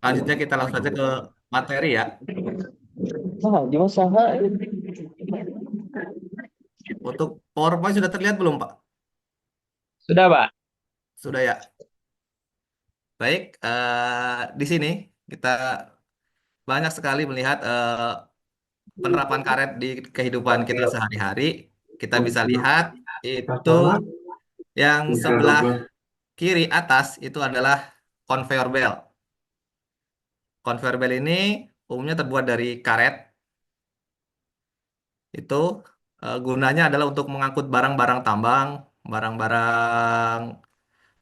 Selanjutnya kita langsung saja ke materi ya. Nah, di usaha Untuk PowerPoint sudah terlihat belum, Pak? sudah, Pak. Sudah ya. Baik, di sini kita banyak sekali melihat penerapan karet di kehidupan kita sehari-hari. Kita bisa lihat itu yang sebelah kiri atas itu adalah conveyor belt. Conveyor belt ini umumnya terbuat dari karet. Itu gunanya adalah untuk mengangkut barang-barang tambang, barang-barang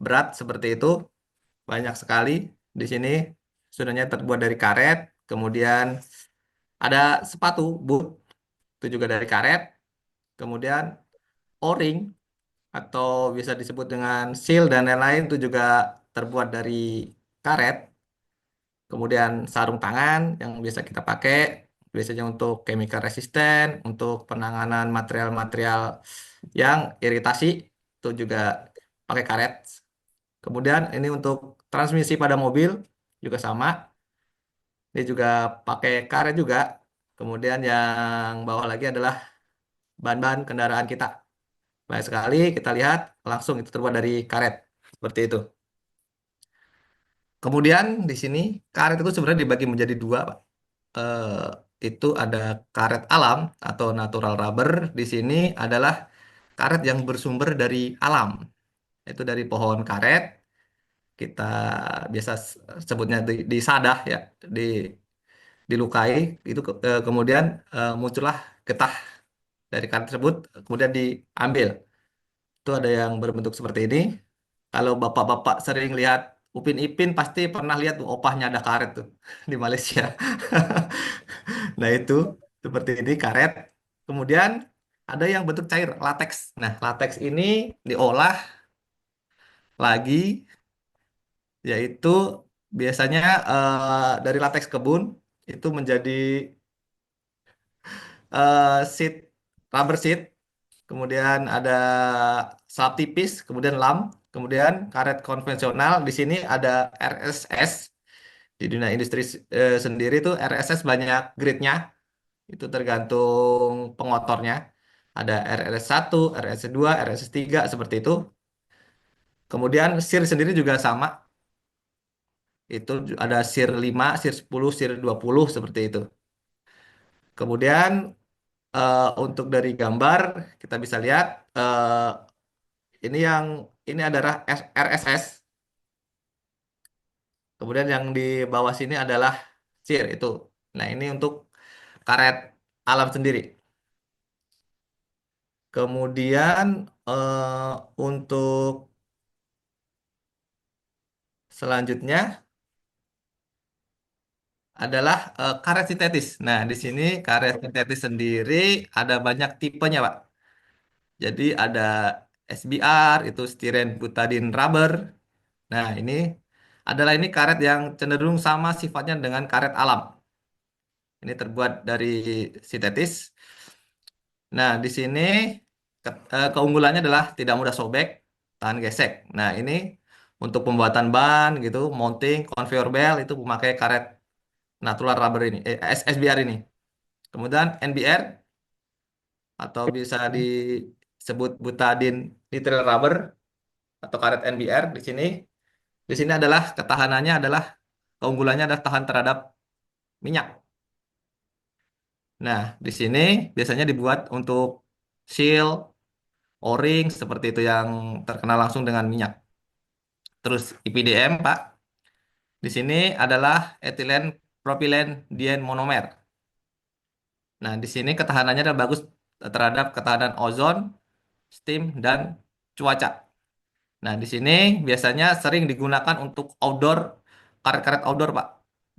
berat seperti itu. Banyak sekali di sini sudahnya terbuat dari karet. Kemudian ada sepatu boot itu juga dari karet. Kemudian o-ring atau bisa disebut dengan seal dan lain-lain itu juga terbuat dari karet. Kemudian sarung tangan yang biasa kita pakai biasanya untuk chemical resistant, untuk penanganan material-material yang iritasi itu juga pakai karet. Kemudian ini untuk transmisi pada mobil juga sama, dia juga pakai karet juga. Kemudian yang bawah lagi adalah ban-ban kendaraan kita. Banyak sekali kita lihat langsung itu terbuat dari karet seperti itu. Kemudian di sini karet itu sebenarnya dibagi menjadi dua, Pak. Itu ada karet alam atau natural rubber. Di sini adalah karet yang bersumber dari alam. Itu dari pohon karet. Kita biasa sebutnya di sadah ya, di dilukai. Itu kemudian muncullah getah dari karet tersebut, kemudian diambil. Itu ada yang berbentuk seperti ini. Kalau bapak-bapak sering lihat Upin Ipin pasti pernah lihat tuh opahnya ada karet tuh di Malaysia. Nah itu seperti ini karet. Kemudian ada yang bentuk cair latex. Nah latex ini diolah lagi yaitu biasanya dari latex kebun itu menjadi sheet rubber sheet. Kemudian ada salap tipis, kemudian lam, kemudian karet konvensional. Di sini ada RSS. Di dunia industri sendiri tuh RSS banyak grade-nya. Itu tergantung pengotornya. Ada RS1, RS2, RS3 seperti itu. Kemudian SIR sendiri juga sama. Itu ada SIR 5, SIR 10, SIR 20 seperti itu. Kemudian untuk dari gambar kita bisa lihat ini yang ini adalah RSS. Kemudian yang di bawah sini adalah SIR itu. Nah, ini untuk karet alam sendiri. Kemudian untuk selanjutnya adalah karet sintetis. Nah, di sini karet sintetis sendiri ada banyak tipenya, Pak. Jadi ada SBR, itu stiren butadiene rubber. Nah, ini karet yang cenderung sama sifatnya dengan karet alam. Ini terbuat dari sintetis. Nah, di sini keunggulannya adalah tidak mudah sobek, tahan gesek. Nah, ini untuk pembuatan ban gitu, mounting, conveyor belt itu memakai karet natural rubber ini, SBR ini. Kemudian NBR atau bisa disebut butadiene nitrile rubber atau karet NBR di sini. Di sini adalah ketahanannya adalah keunggulannya adalah tahan terhadap minyak. Nah, di sini biasanya dibuat untuk seal, O-ring seperti itu yang terkena langsung dengan minyak. Terus IPDM, Pak. Di sini adalah etilen propilen diene monomer. Nah, di sini ketahanannya adalah bagus terhadap ketahanan ozon, steam, dan cuaca. Nah, di sini biasanya sering digunakan untuk outdoor, karet-karet outdoor, Pak.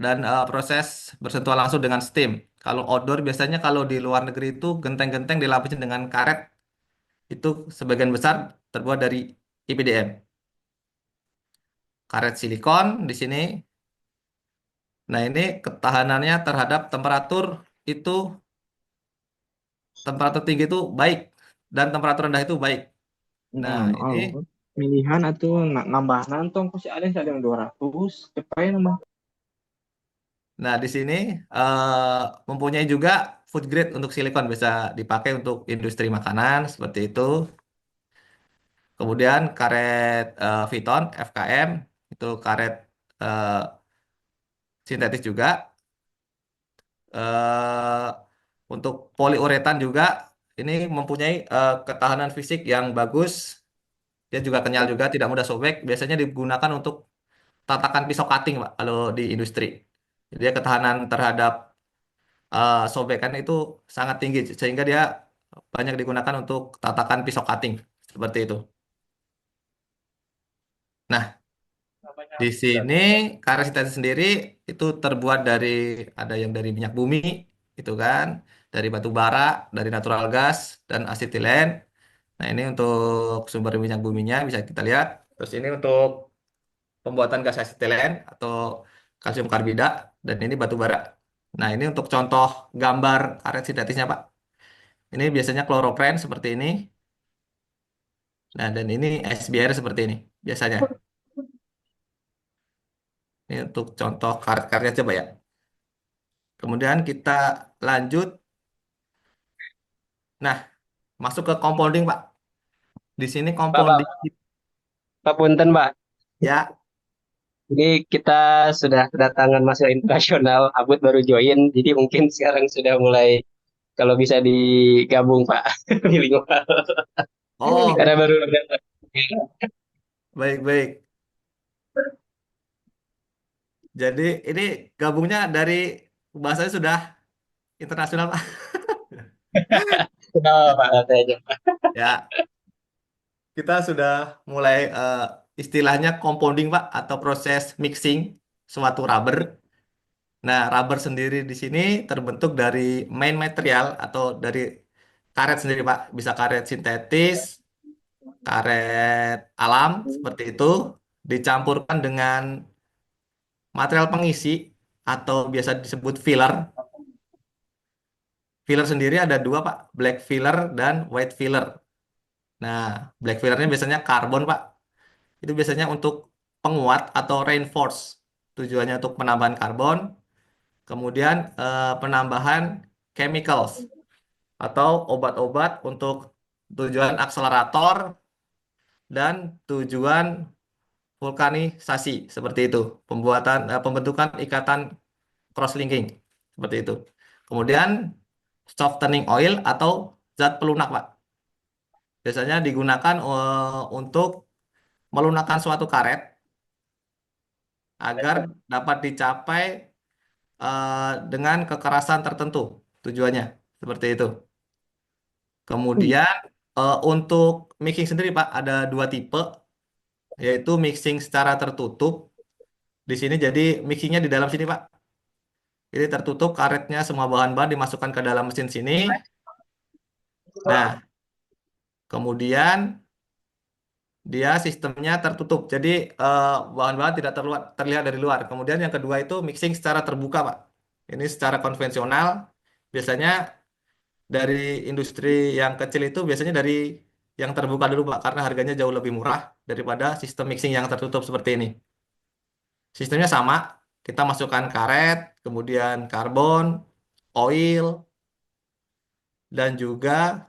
Dan proses bersentuhan langsung dengan steam. Kalau outdoor biasanya kalau di luar negeri itu genteng-genteng dilapisin dengan karet, itu sebagian besar terbuat dari IPDM. Karet silikon di sini. Nah, ini ketahanannya terhadap itu temperatur tinggi itu baik dan temperatur rendah itu baik. Nah, nah, ini pilihan atau nambah nantong pasti ada yang 200 supaya nambah. Nah, di sini mempunyai juga food grade untuk silikon bisa dipakai untuk industri makanan seperti itu. Kemudian karet Viton FKM itu karet eh, sintetis juga. eh untuk poliuretan juga ini mempunyai ketahanan fisik yang bagus. Dia juga kenyal juga, tidak mudah sobek. Biasanya digunakan untuk tatakan pisau cutting, Pak, kalau di industri. Jadi dia ketahanan terhadap sobekan itu sangat tinggi sehingga dia banyak digunakan untuk tatakan pisau cutting seperti itu. Nah, di sini karet sintetis sendiri itu terbuat dari ada yang dari minyak bumi, itu kan, dari batu bara, dari natural gas dan asetilen. Nah, ini untuk sumber minyak buminya bisa kita lihat. Terus ini untuk pembuatan gas asetilen atau kalsium karbida dan ini batu bara. Nah, ini untuk contoh gambar karet sintetisnya, Pak. Ini biasanya kloroprene seperti ini. Nah, dan ini SBR seperti ini biasanya. Ini untuk contoh karet-karetnya coba ya. Kemudian kita lanjut. Nah, masuk ke compounding, Pak. Di sini Pak, compounding Pak Punten, Pak. ya. Jadi kita sudah kedatangan mahasiswa internasional, Abud baru join, jadi mungkin sekarang sudah mulai kalau bisa digabung, Pak. Bilingual. Oh, Karena baru datang. baik-baik. Jadi ini gabungnya dari bahasanya sudah internasional, Pak. Sudah, Pak, katanya. Ya, kita sudah mulai istilahnya compounding, Pak, atau proses mixing suatu rubber. Nah, rubber sendiri di sini terbentuk dari main material atau dari karet sendiri, Pak. Bisa karet sintetis, karet alam seperti itu dicampurkan dengan material pengisi atau biasa disebut filler. Filler sendiri ada dua, Pak, black filler dan white filler. Nah, black fillernya biasanya karbon, Pak. Itu biasanya untuk penguat atau reinforce. Tujuannya untuk penambahan karbon, kemudian penambahan chemicals atau obat-obat untuk tujuan akselerator dan tujuan vulkanisasi seperti itu. Pembentukan ikatan cross-linking seperti itu. Kemudian softening oil atau zat pelunak, Pak. Biasanya digunakan untuk melunakkan suatu karet agar dapat dicapai dengan kekerasan tertentu. Tujuannya seperti itu. Kemudian untuk mixing sendiri, Pak, ada dua tipe, yaitu mixing secara tertutup. Di sini jadi mixingnya di dalam sini, Pak. Jadi tertutup karetnya, semua bahan-bahan dimasukkan ke dalam mesin sini. Nah, kemudian dia sistemnya tertutup. Jadi bahan-bahan tidak terlihat dari luar. Kemudian yang kedua itu mixing secara terbuka, Pak. Ini secara konvensional. Biasanya dari industri yang kecil itu biasanya dari yang terbuka dulu, Pak, karena harganya jauh lebih murah daripada sistem mixing yang tertutup seperti ini. Sistemnya sama, kita masukkan karet, kemudian karbon, oil, dan juga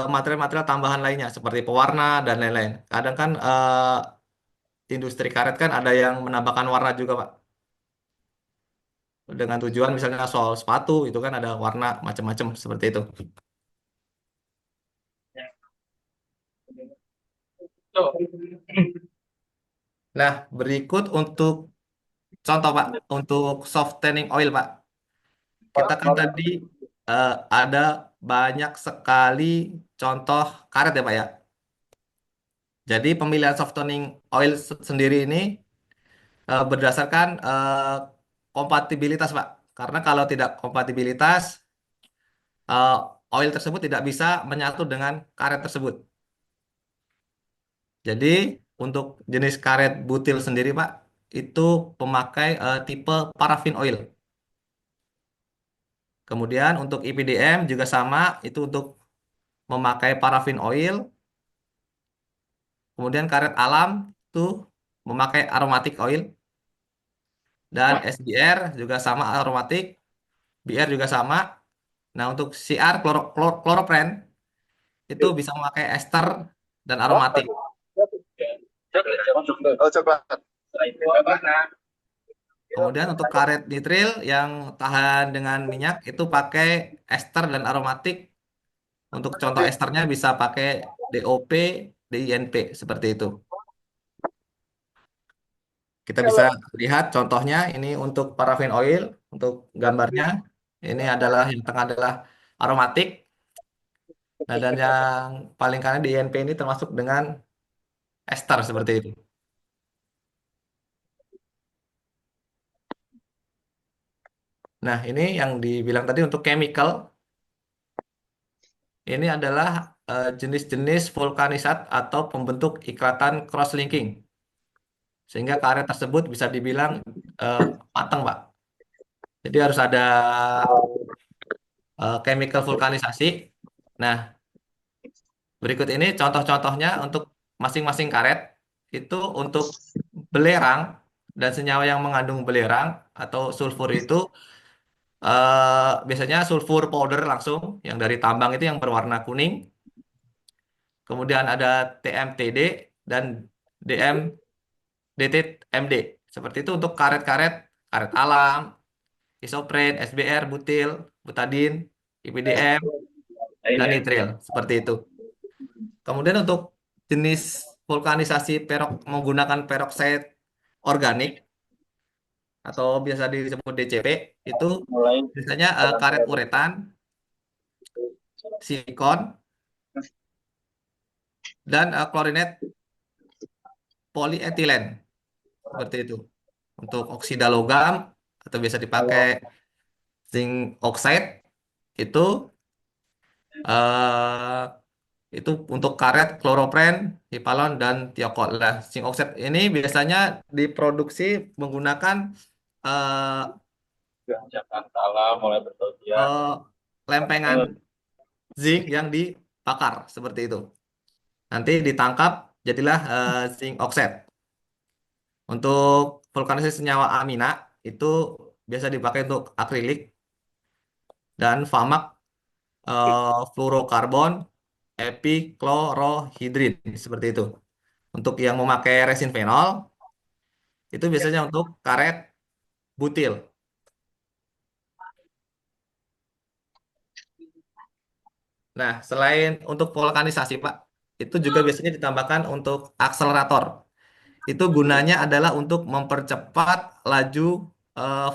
material-material tambahan lainnya seperti pewarna dan lain-lain. Kadang kan industri karet kan ada yang menambahkan warna juga, Pak. Dengan tujuan misalnya soal sepatu itu kan ada warna macam-macam seperti itu. Tuh. Nah, berikut untuk contoh, Pak, untuk softening oil, Pak. Kita kan tadi ada banyak sekali contoh karet ya, Pak ya. Jadi pemilihan softening oil sendiri ini berdasarkan kompatibilitas, Pak. Karena kalau tidak kompatibilitas, eh, oil tersebut tidak bisa menyatu dengan karet tersebut. Jadi untuk jenis karet butil sendiri, Pak, itu pemakai tipe parafin oil. Kemudian untuk IPDM juga sama, itu untuk memakai parafin oil. Kemudian karet alam itu memakai aromatic oil. Dan SBR juga sama aromatik, BR juga sama. Nah, untuk CR kloropren itu bisa memakai ester dan aromatik. Oh, coklat. Kemudian untuk karet nitril yang tahan dengan minyak itu pakai ester dan aromatik. Untuk contoh esternya bisa pakai DOP, DINP seperti itu. Kita bisa lihat contohnya ini untuk paraffin oil, untuk gambarnya. Ini adalah yang tengah adalah aromatik. Nah, dan yang paling kanan DINP ini termasuk dengan ester seperti itu. Nah, ini yang dibilang tadi untuk chemical. Ini adalah jenis-jenis vulkanisat atau pembentuk ikatan cross-linking. Sehingga karet tersebut bisa dibilang eh, matang, Pak. Jadi harus ada chemical vulkanisasi. Nah, berikut ini contoh-contohnya untuk masing-masing karet. Itu untuk belerang dan senyawa yang mengandung belerang atau sulfur itu biasanya sulfur powder langsung yang dari tambang itu yang berwarna kuning. Kemudian ada TMTD dan DMDTMD. Seperti itu untuk karet-karet, karet alam, isopren, SBR, butil, butadin, IPDM, dan nitril. Seperti itu. Kemudian untuk jenis vulkanisasi menggunakan peroxide organik atau biasa disebut DCP itu biasanya karet uretan, silikon, dan klorinet polietilen. Seperti itu. Untuk oksida logam atau biasa dipakai zinc oxide itu eh, itu untuk karet, kloropren, hipalon, dan tiokol. Nah, zinc oxide ini biasanya diproduksi menggunakan eh, eh, lempengan zinc yang dibakar seperti itu. Nanti ditangkap jadilah zinc oxide. Untuk vulkanisasi senyawa amina itu biasa dipakai untuk akrilik dan famak fluorokarbon, epiklorohidrin seperti itu. Untuk yang memakai resin fenol itu biasanya untuk karet butil. Nah, selain untuk vulkanisasi, Pak, itu juga biasanya ditambahkan untuk akselerator. Itu gunanya adalah untuk mempercepat laju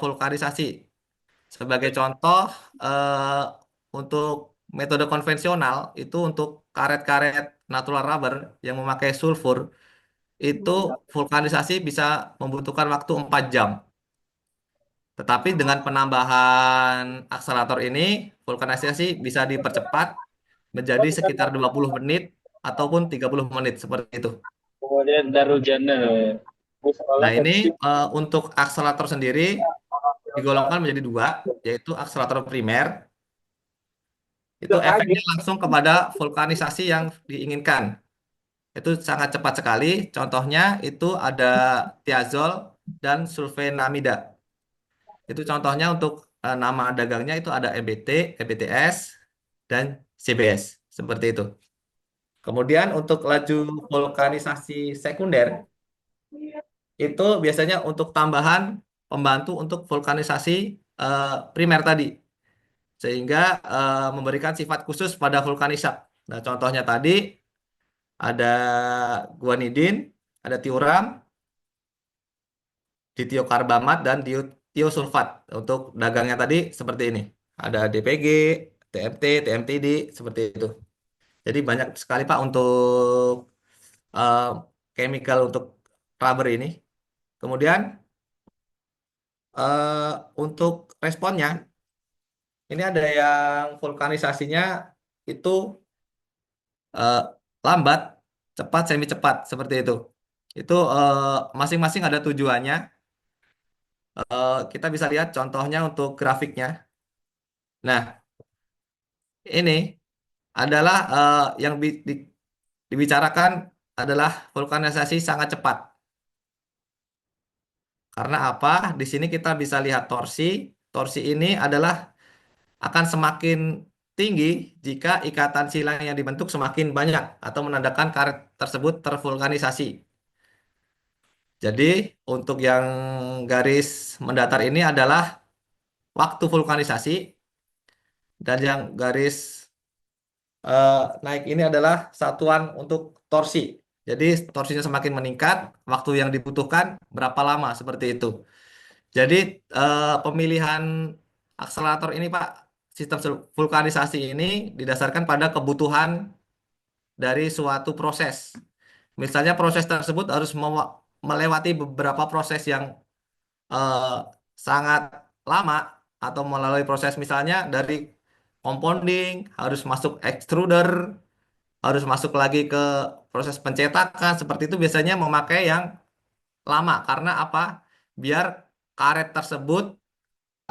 vulkanisasi. Sebagai contoh, eh, untuk metode konvensional itu untuk karet-karet natural rubber yang memakai sulfur itu vulkanisasi bisa membutuhkan waktu 4 jam. Tetapi dengan penambahan akselerator ini, vulkanisasi bisa dipercepat menjadi sekitar 20 menit ataupun 30 menit seperti itu. Kemudian Darujana. Di sekolah Nah, kan ini untuk akselerator sendiri digolongkan menjadi dua, yaitu akselerator primer. Itu udah efeknya kaget. langsung kepada vulkanisasi yang diinginkan. Itu sangat cepat sekali. Contohnya itu ada thiazol dan sulfenamida. Itu contohnya untuk nama dagangnya itu ada EBT, EBTS, dan CBS. Seperti itu. Kemudian untuk laju vulkanisasi sekunder, itu biasanya untuk tambahan pembantu untuk vulkanisasi primer tadi. Sehingga memberikan sifat khusus pada vulkanisat. Nah, contohnya tadi ada guanidin, ada tiuram, ditiokarbamat, dan tiosulfat. Untuk dagangnya tadi seperti ini. Ada DPG, TMT, TMTD, seperti itu. Jadi banyak sekali Pak untuk eh, chemical untuk rubber ini. Kemudian untuk responnya, ini ada yang vulkanisasinya itu eh, lambat, cepat, semi cepat, seperti itu. Itu masing-masing ada tujuannya. Kita bisa lihat contohnya untuk grafiknya. Nah, ini adalah yang dibicarakan adalah vulkanisasi sangat cepat. Karena apa? Di sini kita bisa lihat torsi. Torsi ini adalah akan semakin tinggi jika ikatan silang yang dibentuk semakin banyak atau menandakan karet tersebut tervulkanisasi. Jadi untuk yang garis mendatar ini adalah waktu vulkanisasi dan yang garis eh, naik ini adalah satuan untuk torsi. Jadi torsinya semakin meningkat, waktu yang dibutuhkan berapa lama seperti itu. Jadi pemilihan akselerator ini Pak, sistem vulkanisasi ini didasarkan pada kebutuhan dari suatu proses. Misalnya proses tersebut harus melewati beberapa proses yang eh, sangat lama atau melalui proses misalnya dari compounding, harus masuk extruder, harus masuk lagi ke proses pencetakan. Seperti itu biasanya memakai yang lama karena apa? Biar karet tersebut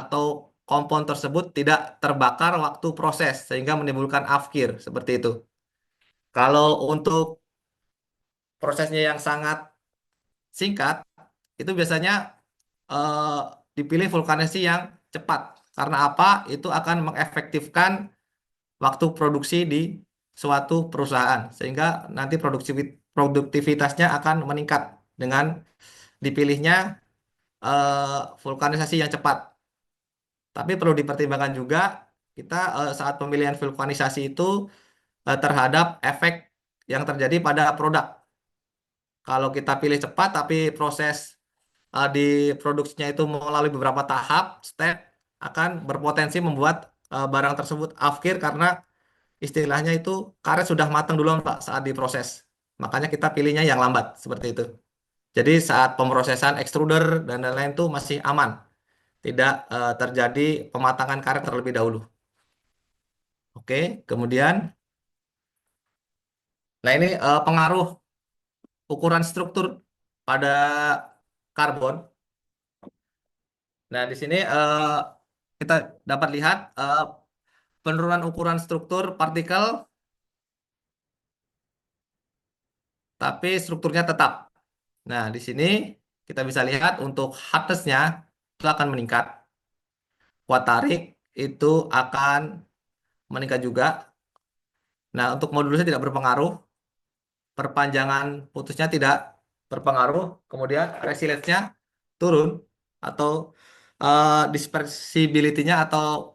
atau kompon tersebut tidak terbakar waktu proses sehingga menimbulkan afkir seperti itu. Kalau untuk prosesnya yang sangat singkat itu biasanya eh, dipilih vulkanisasi yang cepat. Karena apa? Itu akan mengefektifkan waktu produksi di suatu perusahaan sehingga nanti produktivitasnya akan meningkat dengan dipilihnya vulkanisasi yang cepat. Tapi perlu dipertimbangkan juga kita saat pemilihan vulkanisasi itu terhadap efek yang terjadi pada produk. Kalau kita pilih cepat tapi proses di produksinya itu melalui beberapa tahap, step akan berpotensi membuat barang tersebut afkir karena istilahnya itu karet sudah matang duluan Pak saat diproses. Makanya kita pilihnya yang lambat seperti itu. Jadi saat pemrosesan extruder dan lain-lain itu masih aman, tidak terjadi pematangan karet terlebih dahulu. Oke, kemudian, nah ini pengaruh ukuran struktur pada karbon. Nah di sini kita dapat lihat penurunan ukuran struktur partikel, tapi strukturnya tetap. Nah di sini kita bisa lihat untuk hardness-nya itu akan meningkat. Kuat tarik itu akan meningkat juga. Nah untuk modulusnya tidak berpengaruh. Perpanjangan putusnya tidak berpengaruh. Kemudian resilience-nya turun atau dispersibility-nya atau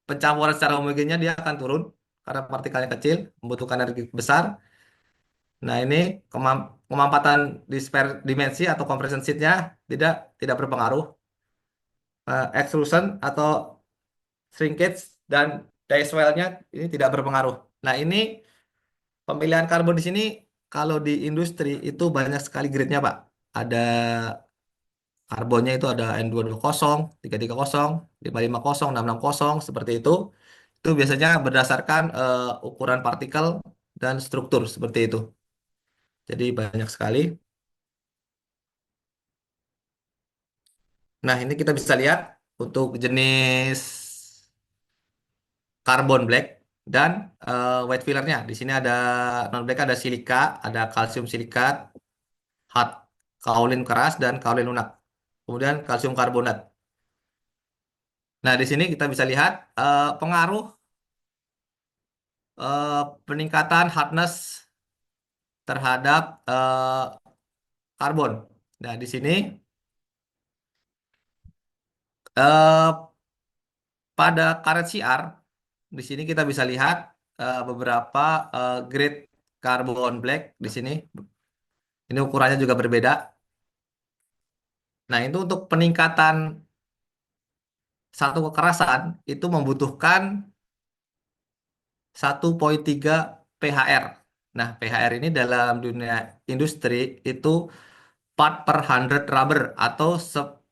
pencampuran secara homogennya dia akan turun karena partikelnya kecil, membutuhkan energi besar. Nah, ini kemampatan dimensi atau compression sheet-nya tidak tidak berpengaruh. Extrusion atau shrinkage dan die swell-nya ini tidak berpengaruh. Nah, ini pemilihan karbon di sini kalau di industri itu banyak sekali grade-nya, Pak. Ada karbonnya itu ada N220, 330, 550, 660 seperti itu. Itu biasanya berdasarkan ukuran partikel dan struktur seperti itu. Jadi banyak sekali. Nah, ini kita bisa lihat untuk jenis karbon black dan white fillernya. Di sini ada non black ada silika, ada kalsium silikat, hard kaolin keras dan kaolin lunak. Kemudian kalsium karbonat. Nah, di sini kita bisa lihat pengaruh peningkatan hardness terhadap karbon. Nah, di sini eh, pada karet CR, di sini kita bisa lihat beberapa grade karbon black di sini. Ini ukurannya juga berbeda. Nah, itu untuk peningkatan satu kekerasan itu membutuhkan 1,3 PHR. Nah, PHR ini dalam dunia industri itu part per 100 rubber atau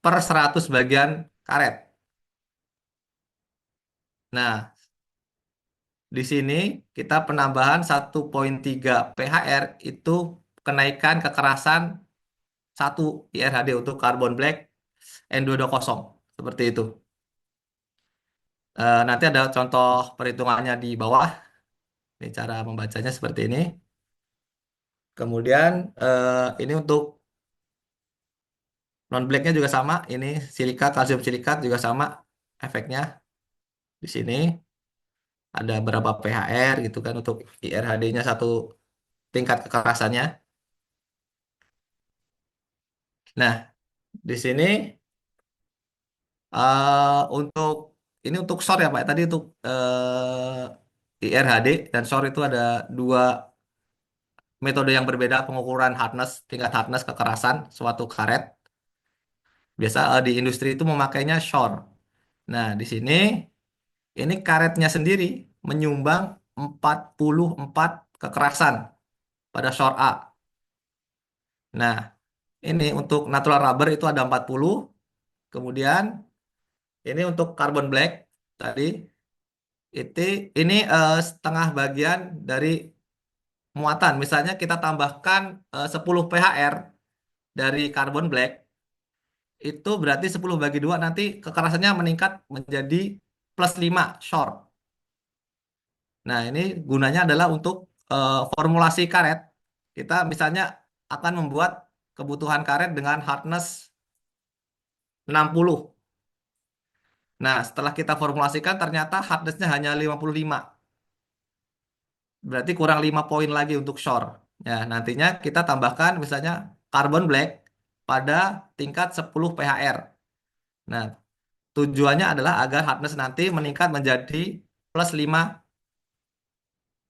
per 100 bagian karet. Nah, di sini kita penambahan 1,3 PHR itu kenaikan kekerasan 1 IRHD untuk karbon black N220 seperti itu. Nanti ada contoh perhitungannya di bawah. Ini cara membacanya seperti ini. Kemudian ini untuk Non blacknya juga sama. Ini silika, kalsium silikat juga sama efeknya di sini. Ada berapa pH-R gitu kan untuk IRHD-nya satu tingkat kekerasannya. Nah, di sini untuk ini untuk SOR ya Pak. Tadi untuk IRHD dan SOR itu ada dua metode yang berbeda pengukuran hardness, tingkat hardness kekerasan suatu karet. Biasa di industri itu memakainya SOR. Nah, di sini ini karetnya sendiri menyumbang 44 kekerasan pada SOR A. Nah, ini untuk natural rubber itu ada 40. Kemudian ini untuk carbon black tadi itu ini setengah bagian dari muatan. Misalnya kita tambahkan 10 pH-R dari carbon black, itu berarti 10 bagi 2 nanti kekerasannya meningkat menjadi plus 5 short. Nah, ini gunanya adalah untuk formulasi karet. Kita misalnya akan membuat kebutuhan karet dengan hardness 60. Nah, setelah kita formulasikan ternyata hardness-nya hanya 55. Berarti kurang 5 poin lagi untuk shore. Ya, nantinya kita tambahkan misalnya carbon black pada tingkat 10 pH-R. Nah, tujuannya adalah agar hardness nanti meningkat menjadi plus 5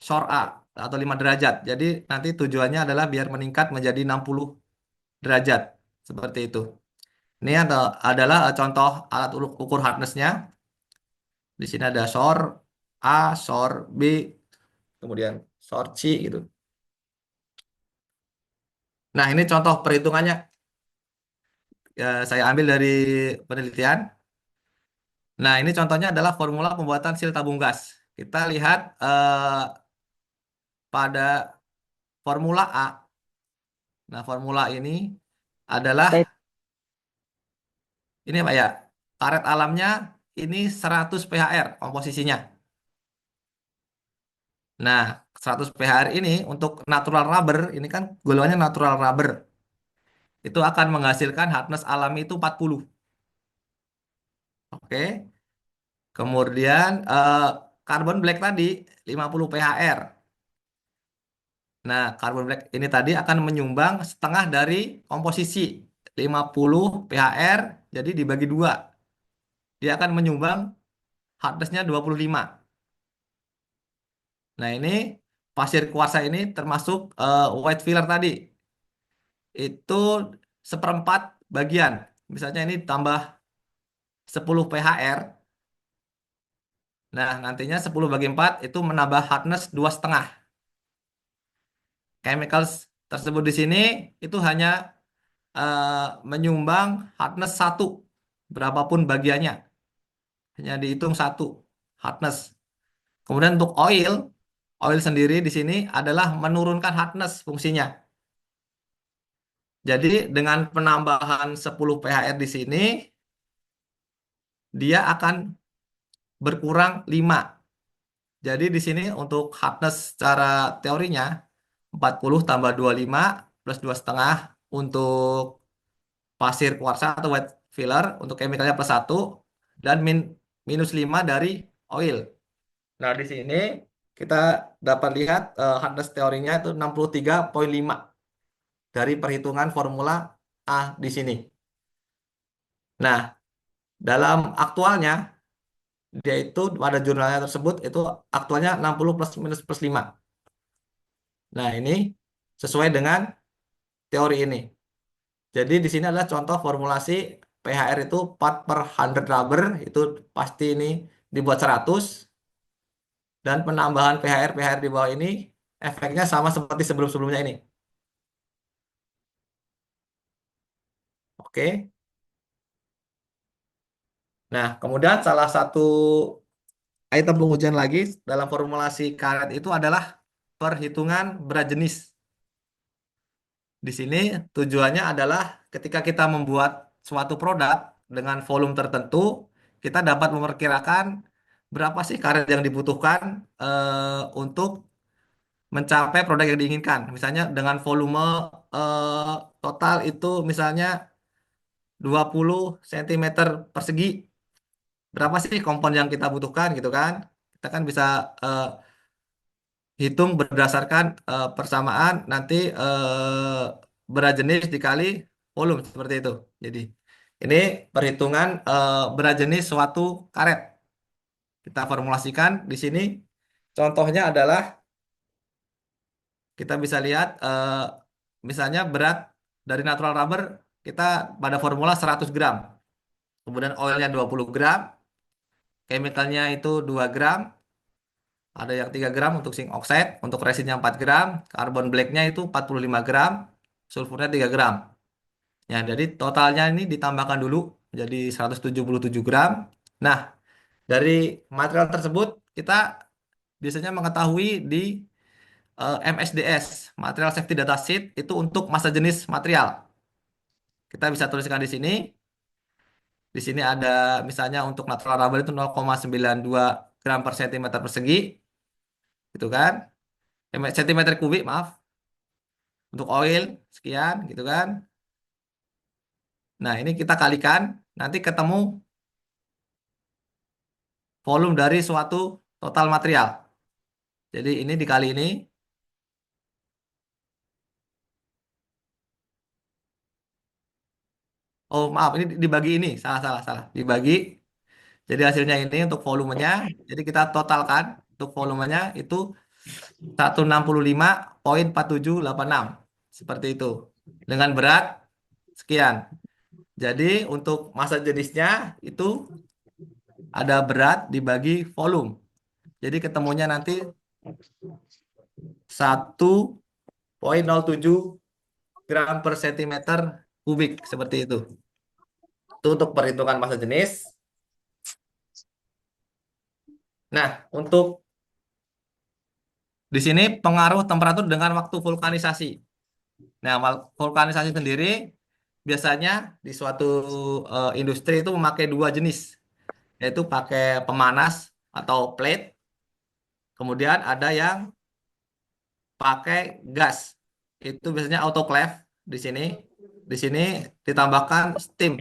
shore A atau 5 derajat. Jadi nanti tujuannya adalah biar meningkat menjadi 60 derajat. Seperti itu. Ini adalah contoh alat ukur hardness-nya. Di sini ada shore A, shore B, kemudian shore C gitu. Nah, ini contoh perhitungannya. Ya, saya ambil dari penelitian. Nah, ini contohnya adalah formula pembuatan sil tabung gas. Kita lihat pada formula A. Nah, formula ini adalah Saya ini Pak ya. Karet alamnya ini 100 pH-R komposisinya. Nah, 100 pH-R ini untuk natural rubber, ini kan golongannya natural rubber. Itu akan menghasilkan hardness alami itu 40. Oke. Kemudian carbon black tadi 50 pH-R. Nah, carbon black ini tadi akan menyumbang setengah dari komposisi 50 pH-R, jadi dibagi dua. Dia akan menyumbang hardness-nya 25. Nah, ini pasir kuarsa ini termasuk white filler tadi. Itu seperempat bagian. Misalnya ini tambah 10 pH-R. Nah, nantinya 10 bagi 4 itu menambah hardness 2,5. Chemicals tersebut di sini itu hanya eh, menyumbang hardness 1, berapapun bagiannya. Hanya dihitung 1 hardness. Kemudian untuk oil, oil sendiri di sini adalah menurunkan hardness fungsinya. Jadi dengan penambahan 10 pH-R di sini, dia akan berkurang 5. Jadi di sini untuk hardness secara teorinya 40 tambah 25 plus 2,5 untuk pasir kuarsa atau white filler untuk chemicalnya plus 1 dan minus 5 dari oil. Nah, di sini kita dapat lihat hardness teorinya itu 63,5 dari perhitungan formula A di sini. Nah, dalam aktualnya dia itu pada jurnalnya tersebut itu aktualnya 60 plus minus plus 5. Nah, ini sesuai dengan teori ini. Jadi di sini adalah contoh formulasi pH-R itu part per 100 rubber itu pasti ini dibuat 100 dan penambahan pH-R di bawah ini efeknya sama seperti sebelum-sebelumnya ini. Oke. Nah, kemudian salah satu item pengujian lagi dalam formulasi karet itu adalah perhitungan berat jenis. Di sini tujuannya adalah ketika kita membuat suatu produk dengan volume tertentu, kita dapat memperkirakan berapa sih karet yang dibutuhkan untuk mencapai produk yang diinginkan. Misalnya dengan volume total itu misalnya 20 cm persegi. Berapa sih kompon yang kita butuhkan gitu kan? Kita kan bisa eh, hitung berdasarkan persamaan nanti berat jenis dikali volume seperti itu. Jadi ini perhitungan berat jenis suatu karet. Kita formulasikan di sini. Contohnya adalah kita bisa lihat misalnya berat dari natural rubber kita pada formula 100 gram. Kemudian oilnya 20 gram, chemicalnya itu 2 gram, ada yang 3 gram untuk zinc oxide, untuk resinnya 4 gram, carbon blacknya itu 45 gram, sulfurnya 3 gram. Ya, jadi totalnya ini ditambahkan dulu jadi 177 gram. Nah, dari material tersebut kita biasanya mengetahui di MSDS, Material Safety Data Sheet, itu untuk massa jenis material. Kita bisa tuliskan di sini. Di sini ada misalnya untuk natural rubber itu 0,92 gram per sentimeter persegi, gitu kan? Sentimeter kubik, maaf. Untuk oil, sekian, gitu kan? Nah, ini kita kalikan, nanti ketemu volume dari suatu total material. Jadi ini dikali ini. Oh, maaf, ini dibagi ini. Salah, salah, salah. Dibagi. Jadi hasilnya ini untuk volumenya. Jadi kita totalkan untuk volumenya itu 165,4786. Seperti itu. Dengan berat sekian. Jadi untuk massa jenisnya itu ada berat dibagi volume. Jadi ketemunya nanti 1,07 gram per sentimeter kubik seperti itu. Itu untuk perhitungan massa jenis. Nah, untuk di sini pengaruh temperatur dengan waktu vulkanisasi. Nah, vulkanisasi sendiri biasanya di suatu industri itu memakai dua jenis, yaitu pakai pemanas atau plate, kemudian ada yang pakai gas. Itu biasanya autoclave di sini. Di sini ditambahkan steam.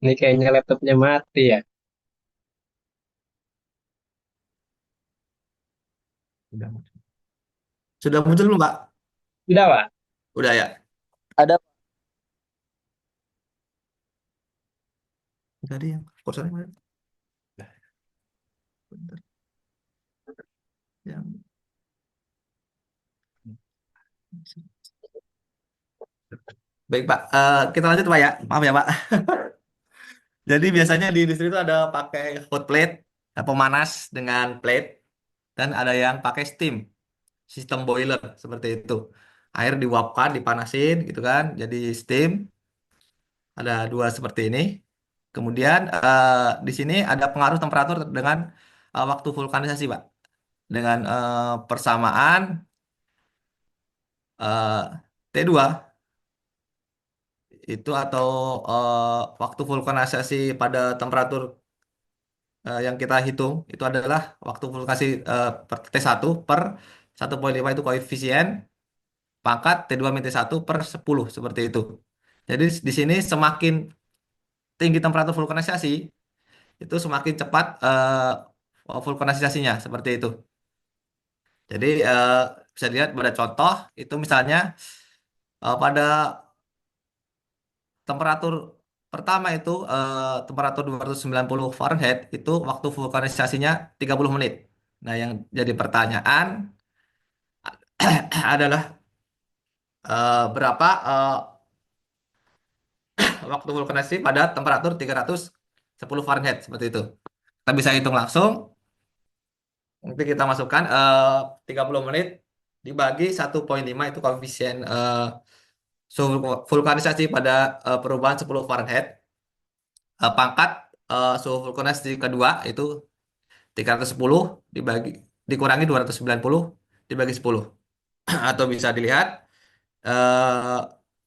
Ini kayaknya laptopnya mati ya. Sudah muncul belum, Pak? Sudah, Pak? Udah ya. Ada Tadi yang kursornya mana? Nah, bentar. Yang baik, Pak. Kita lanjut, Pak ya. Maaf ya, Pak. Jadi biasanya di industri itu ada pakai hot plate, pemanas dengan plate, dan ada yang pakai steam, sistem boiler seperti itu. Air diuapkan, dipanasin gitu kan, jadi steam. Ada dua seperti ini. Kemudian di sini ada pengaruh temperatur dengan waktu vulkanisasi, Pak. Dengan persamaan T2 itu atau waktu vulkanisasi pada temperatur yang kita hitung itu adalah waktu vulkanisasi per T1 per 1,5 itu koefisien pangkat T2 min T1 per 10 seperti itu. Jadi di sini semakin tinggi temperatur vulkanisasi itu semakin cepat vulkanisasinya seperti itu. Jadi bisa dilihat pada contoh itu misalnya pada temperatur pertama itu temperatur 290 Fahrenheit itu waktu vulkanisasinya 30 menit. Nah, yang jadi pertanyaan adalah berapa waktu vulkanisasi pada temperatur 310 Fahrenheit seperti itu. Kita bisa hitung langsung. Nanti kita masukkan 30 menit dibagi 1,5 itu koefisien suhu vulkanisasi pada perubahan 10 Fahrenheit. Pangkat suhu vulkanisasi kedua itu 310 dibagi dikurangi 290 dibagi 10. Atau bisa dilihat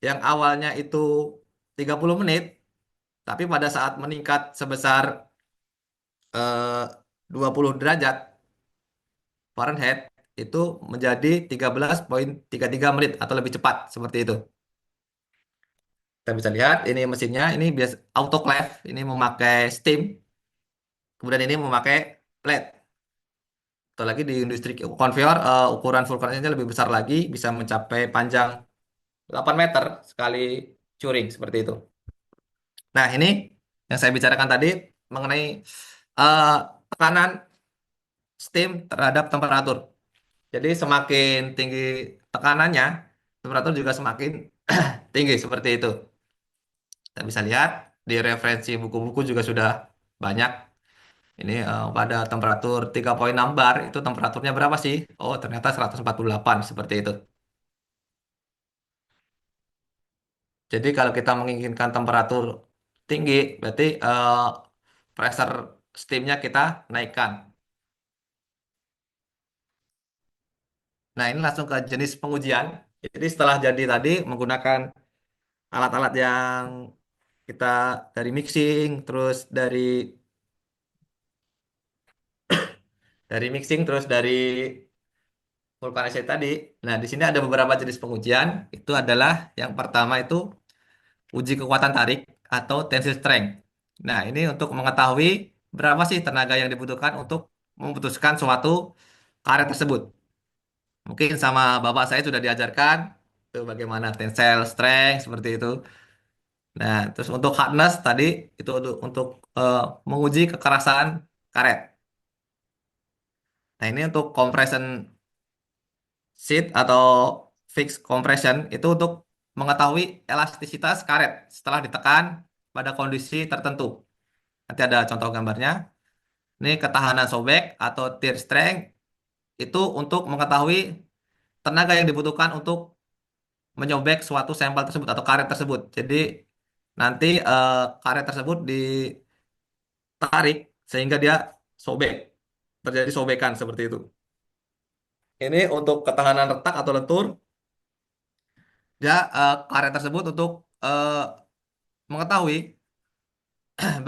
yang awalnya itu 30 menit Tapi pada saat meningkat sebesar 20 derajat Fahrenheit itu menjadi 13,33 menit atau lebih cepat seperti itu. Kita bisa lihat ini mesinnya ini biasa autoclave, ini memakai steam, kemudian ini memakai plate. Atau lagi di industri konveyor ukuran vulkanisnya lebih besar lagi, bisa mencapai panjang 8 meter sekali curing seperti itu. Nah, ini yang saya bicarakan tadi mengenai eh, tekanan steam terhadap temperatur. Jadi semakin tinggi tekanannya, temperatur juga semakin tinggi seperti itu. Kita bisa lihat di referensi buku-buku juga sudah banyak. Ini pada temperatur 3,6 bar itu temperaturnya berapa sih? Oh, ternyata 148 seperti itu. Jadi kalau kita menginginkan temperatur tinggi, berarti pressure steamnya kita naikkan. Nah, ini langsung ke jenis pengujian. Jadi setelah jadi tadi menggunakan alat-alat yang kita dari mixing, terus dari mixing, terus dari vulkanisasi tadi. Nah, di sini ada beberapa jenis pengujian. Itu adalah yang pertama itu uji kekuatan tarik atau tensile strength. Nah, ini untuk mengetahui berapa sih tenaga yang dibutuhkan untuk memutuskan suatu karet tersebut. Mungkin sama bapak saya sudah diajarkan itu bagaimana tensile strength seperti itu. Nah, terus untuk hardness tadi itu untuk eh, menguji kekerasan karet. Nah, ini untuk compression sheet atau fixed compression itu untuk mengetahui elastisitas karet setelah ditekan pada kondisi tertentu. Nanti ada contoh gambarnya. Ini ketahanan sobek atau tear strength itu untuk mengetahui tenaga yang dibutuhkan untuk menyobek suatu sampel tersebut atau karet tersebut. Jadi nanti karet tersebut ditarik sehingga dia sobek, terjadi sobekan seperti itu. Ini untuk ketahanan retak atau lentur, dia karet tersebut untuk eh, mengetahui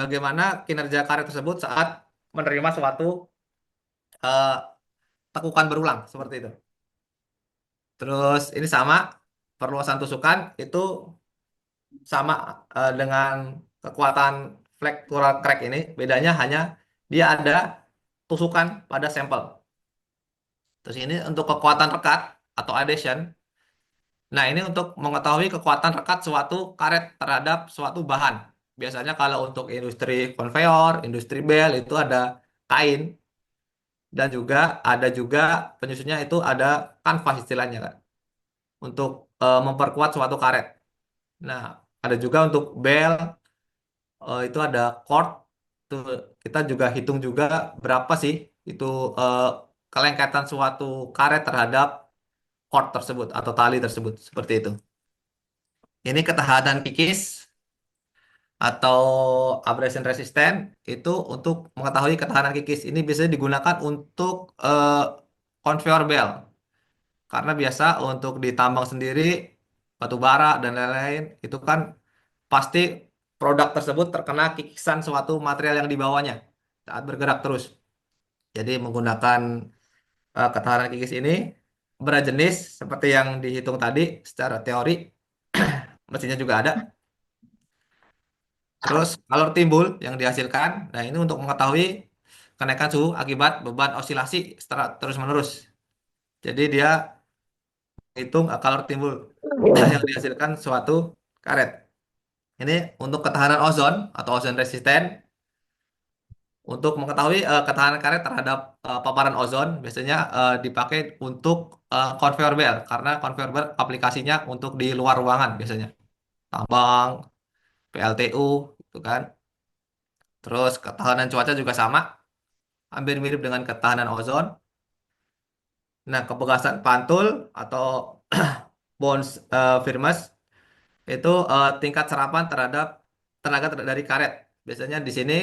bagaimana kinerja karet tersebut saat menerima suatu eh, tekukan berulang seperti itu. Terus ini sama perluasan tusukan itu sama dengan kekuatan fractural crack ini. Bedanya hanya dia ada tusukan pada sampel. Terus ini untuk kekuatan rekat atau adhesion. Nah, ini untuk mengetahui kekuatan rekat suatu karet terhadap suatu bahan. Biasanya kalau untuk industri konveyor, industri bel itu ada kain dan juga ada juga penyusunnya itu ada kanvas istilahnya kan untuk memperkuat suatu karet. Nah, ada juga untuk bel itu ada chord itu kita juga hitung juga berapa sih itu eh, kelengketan suatu karet terhadap chord tersebut atau tali tersebut seperti itu. Ini ketahanan kikis atau abrasion resistant itu untuk mengetahui ketahanan kikis. Ini biasanya digunakan untuk conveyor belt karena biasa untuk ditambang sendiri batu bara dan lain-lain itu kan pasti produk tersebut terkena kikisan suatu material yang dibawanya saat bergerak terus. Jadi menggunakan ketahanan kikis ini berjenis seperti yang dihitung tadi secara teori mesinnya juga ada. Terus kalor timbul yang dihasilkan. Nah, ini untuk mengetahui kenaikan suhu akibat beban osilasi secara terus-menerus. Jadi dia hitung kalor timbul yang dihasilkan suatu karet. Ini untuk ketahanan ozon atau ozon resisten. Untuk mengetahui ketahanan karet terhadap paparan ozon, biasanya dipakai untuk conveyor belt karena conveyor belt aplikasinya untuk di luar ruangan biasanya. Tambang, PLTU, itu kan. Terus ketahanan cuaca juga sama, hampir mirip dengan ketahanan ozon. Nah, kepegasan pantul atau bonds firmus itu tingkat serapan terhadap tenaga dari karet. Biasanya di sini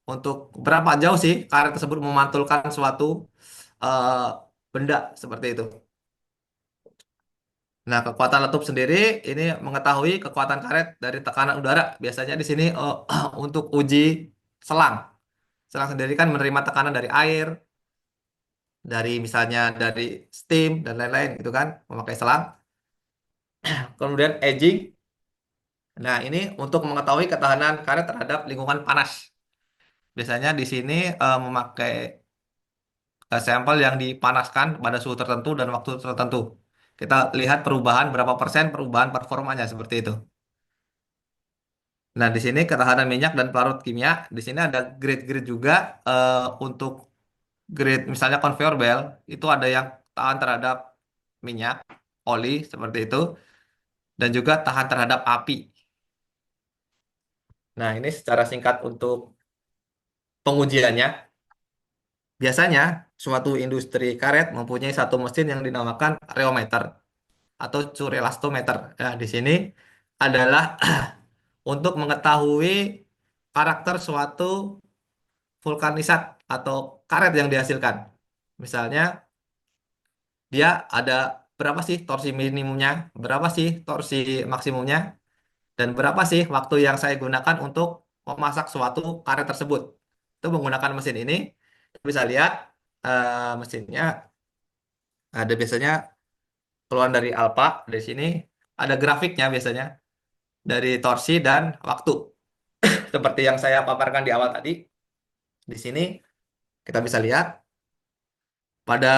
untuk berapa jauh sih karet tersebut memantulkan suatu eh, benda seperti itu. Nah, kekuatan letup sendiri ini mengetahui kekuatan karet dari tekanan udara. Biasanya di sini untuk uji selang. Selang sendiri kan menerima tekanan dari air, dari misalnya dari steam dan lain-lain gitu kan, memakai selang. Kemudian edging. Nah, ini untuk mengetahui ketahanan karet terhadap lingkungan panas. Biasanya di sini memakai sampel yang dipanaskan pada suhu tertentu dan waktu tertentu. Kita lihat perubahan berapa persen perubahan performanya seperti itu. Nah, di sini ketahanan minyak dan pelarut kimia. Di sini ada grade-grade juga untuk grade misalnya conveyor belt itu ada yang tahan terhadap minyak, oli seperti itu dan juga tahan terhadap api. Nah, ini secara singkat untuk pengujiannya. Biasanya suatu industri karet mempunyai satu mesin yang dinamakan reometer atau surelastometer. Nah, di sini adalah untuk mengetahui karakter suatu vulkanisat atau karet yang dihasilkan. Misalnya, dia ada berapa sih torsi minimumnya, berapa sih torsi maksimumnya, dan berapa sih waktu yang saya gunakan untuk memasak suatu karet tersebut. Itu menggunakan mesin ini, bisa lihat mesinnya ada biasanya keluar dari Alpha, dari sini ada grafiknya biasanya dari torsi dan waktu. Seperti yang saya paparkan di awal tadi, di sini kita bisa lihat pada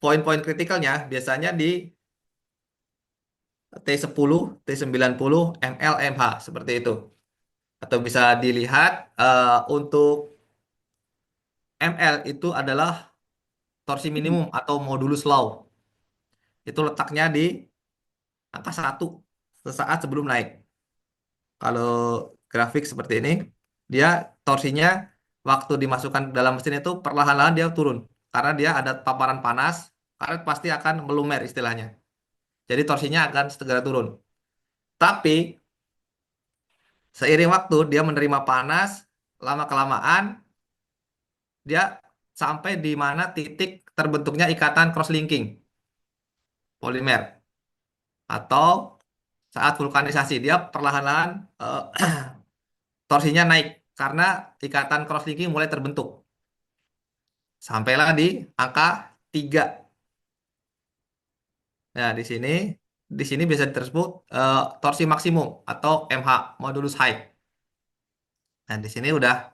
poin-poin kritikalnya biasanya di T10, T90, ML, MH seperti itu. Atau bisa dilihat untuk ML itu adalah torsi minimum atau modulus law. Itu letaknya di angka 1 sesaat sebelum naik. Kalau grafik seperti ini, dia torsinya waktu dimasukkan ke dalam mesin itu perlahan-lahan dia turun. Karena dia ada paparan panas, karet pasti akan melumer istilahnya. Jadi torsinya akan segera turun. Tapi seiring waktu dia menerima panas, lama-kelamaan dia sampai di mana titik terbentuknya ikatan cross-linking polimer atau saat vulkanisasi dia perlahan-lahan torsinya naik karena ikatan cross-linking mulai terbentuk. Sampailah di angka 3. Nah, di sini bisa tersebut torsi maksimum atau MH, modulus height. Nah, di sini udah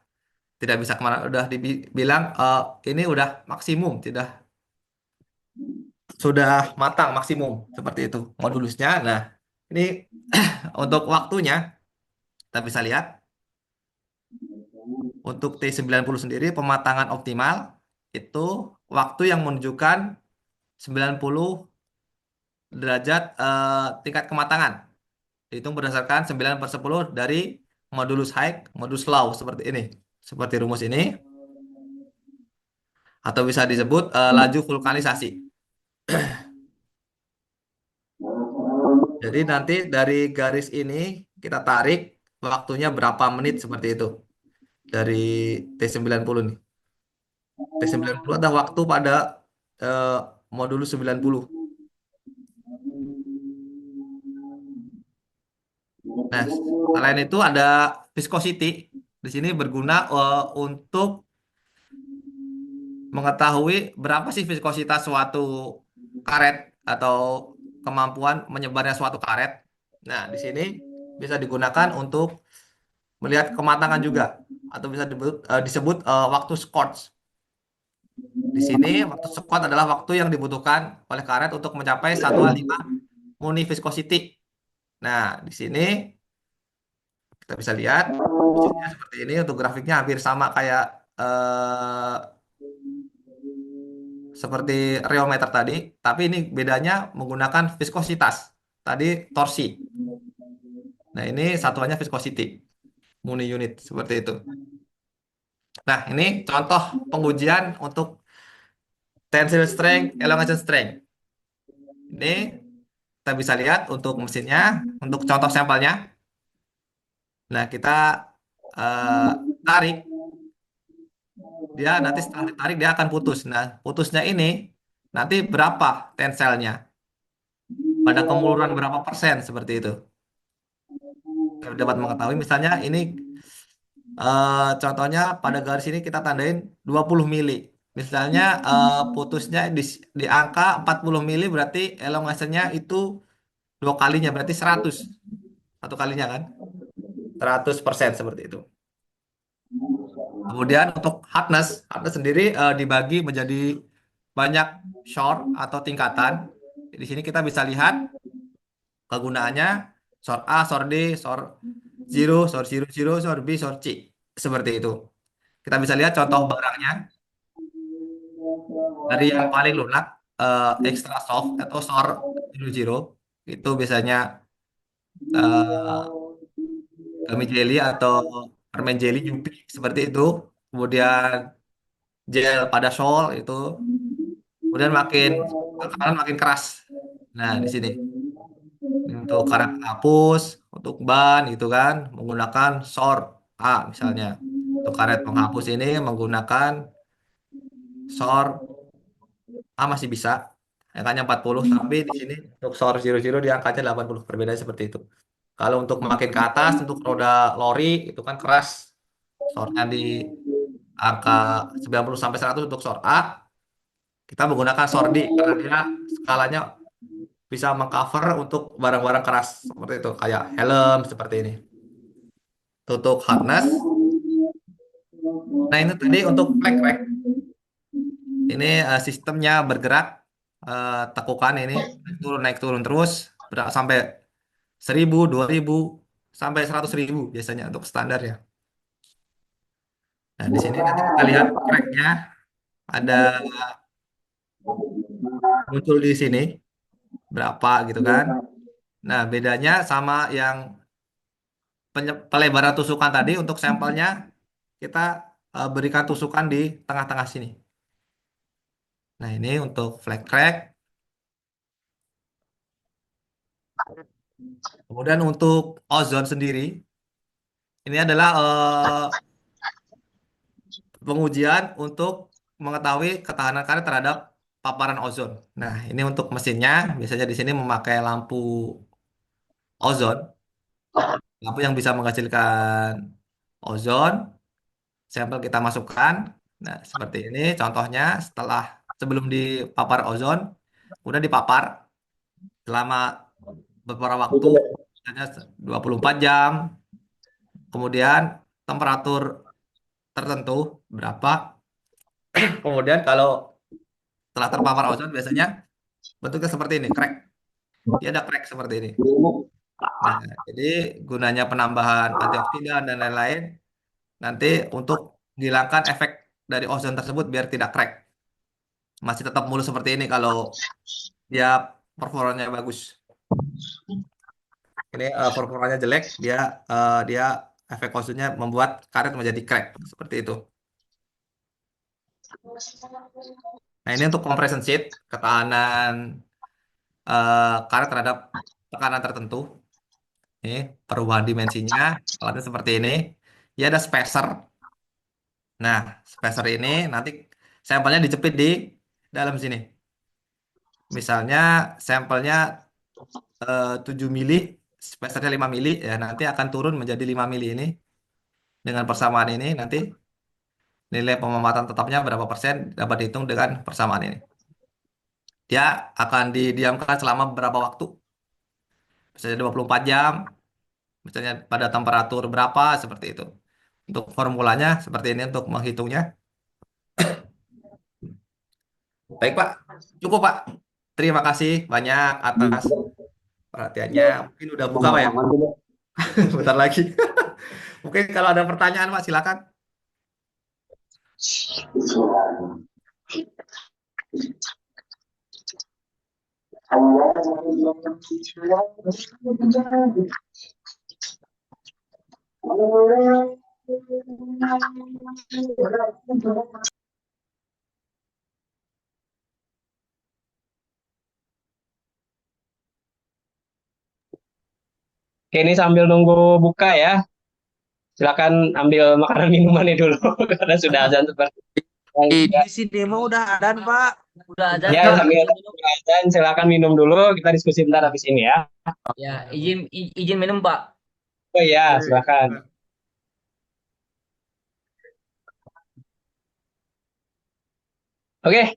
tidak bisa kemana, udah dibilang ini udah maksimum, tidak sudah matang maksimum seperti itu modulusnya. Nah, ini untuk waktunya kita bisa lihat untuk T90 sendiri pematangan optimal itu waktu yang menunjukkan 90 derajat tingkat kematangan. Dihitung berdasarkan 9/10 dari modulus High, modulus Low seperti ini. Seperti rumus ini atau bisa disebut laju vulkanisasi. Jadi nanti dari garis ini kita tarik waktunya berapa menit seperti itu. Dari T90 nih. T90 ada waktu pada eh, modulus 90. Nah, selain itu ada viscosity. Di sini berguna untuk mengetahui berapa sih viskositas suatu karet atau kemampuan menyebarnya suatu karet. Nah, di sini bisa digunakan untuk melihat kematangan juga atau bisa disebut waktu scorch. Di sini waktu squat adalah waktu yang dibutuhkan oleh karet untuk mencapai 1/5 muni viscosity. Nah, di sini kita bisa lihat mesinnya seperti ini untuk grafiknya hampir sama kayak seperti reometer tadi, tapi ini bedanya menggunakan viskositas. Tadi torsi. Nah, ini satuannya viscosity, muni unit seperti itu. Nah, ini contoh pengujian untuk tensile strength, elongation strength. Ini kita bisa lihat untuk mesinnya, untuk contoh sampelnya. Nah, kita eh, tarik, dia nanti setelah ditarik dia akan putus. Nah, putusnya ini nanti berapa tenselnya? pada kemuluran berapa persen seperti itu. Kita dapat mengetahui misalnya ini contohnya pada garis ini kita tandain 20 mili. Misalnya putusnya di angka 40 mili berarti elongasinya itu dua kalinya berarti 100. Satu kalinya kan 100% seperti itu. Kemudian untuk hardness sendiri dibagi menjadi banyak shore atau tingkatan. Di sini kita bisa lihat kegunaannya shore A, shore D, shore zero, shore B, shore C. Seperti itu. Kita bisa lihat contoh barangnya dari yang paling lunak, extra soft atau shore zero itu biasanya eh, gummy jelly atau permen jelly Yupi seperti itu. Kemudian gel pada sol itu. Kemudian makin tekanan makin keras. Nah, di sini untuk karet penghapus, untuk ban gitu kan, menggunakan SOR A misalnya. Untuk karet penghapus ini menggunakan SOR A masih bisa. Angkanya 40, tapi di sini untuk SOR 00 di angkanya 80. Perbedaannya seperti itu. Kalau untuk makin ke atas, untuk roda lori itu kan keras. SOR-nya di angka 90 sampai 100 untuk SOR A. Kita menggunakan SOR D karena dia skalanya bisa mengcover untuk barang-barang keras seperti itu kayak helm seperti ini. Untuk harness. Nah ini tadi untuk flag rack. Ini sistemnya bergerak tekukan ini naik turun terus sampai 1000, 2000 sampai 100.000 biasanya untuk standar ya. Nah di sini nanti kita lihat cracknya ada muncul di sini berapa gitu kan. Nah bedanya sama yang pelebaran tusukan tadi untuk sampelnya kita berikan tusukan di tengah-tengah sini. Nah, ini untuk flag crack. Kemudian untuk ozon sendiri, ini adalah pengujian untuk mengetahui ketahanan karet terhadap paparan ozon. Nah, ini untuk mesinnya, biasanya di sini memakai lampu ozon, lampu yang bisa menghasilkan ozon. Sampel kita masukkan. Nah, seperti ini contohnya setelah sebelum dipapar ozon, udah dipapar selama beberapa waktu, misalnya 24 jam, kemudian temperatur tertentu berapa, kemudian kalau setelah terpapar ozon biasanya bentuknya seperti ini, crack. Dia ada crack seperti ini. Nah, jadi gunanya penambahan antioksidan dan lain-lain nanti untuk menghilangkan efek dari ozon tersebut biar tidak crack. Masih tetap mulus seperti ini kalau dia performanya bagus. Ini performanya jelek, dia efek ozonnya membuat karet menjadi crack seperti itu. Nah, ini untuk compression sheet, ketahanan karet terhadap tekanan tertentu. Ini perubahan dimensinya, alatnya seperti ini. Ya ada spacer. Nah, spacer ini nanti sampelnya dijepit di dalam sini. Misalnya sampelnya 7 mili, spacernya 5 mili, ya nanti akan turun menjadi 5 mili ini. Dengan persamaan ini nanti nilai pemematang tetapnya berapa persen dapat dihitung dengan persamaan ini. Dia akan didiamkan selama beberapa waktu. Misalnya 24 jam, misalnya pada temperatur berapa, seperti itu. Untuk formulanya seperti ini untuk menghitungnya. Baik, Pak. Cukup, Pak. Terima kasih banyak atas perhatiannya. Mungkin udah buka, Pak ya? Bentar lagi. Mungkin kalau ada pertanyaan, Pak, silakan. Oke, ini sambil nunggu buka ya. Silakan ambil makanan minumannya dulu karena sudah azan seperti Di sini mah udah ada, Pak. Udah azan Ya, Pak, sambil izin minum. dan silakan minum dulu. Kita diskusi bentar habis ini ya. Ya, izin minum Pak. Oh ya, Jadi, silakan. Oke,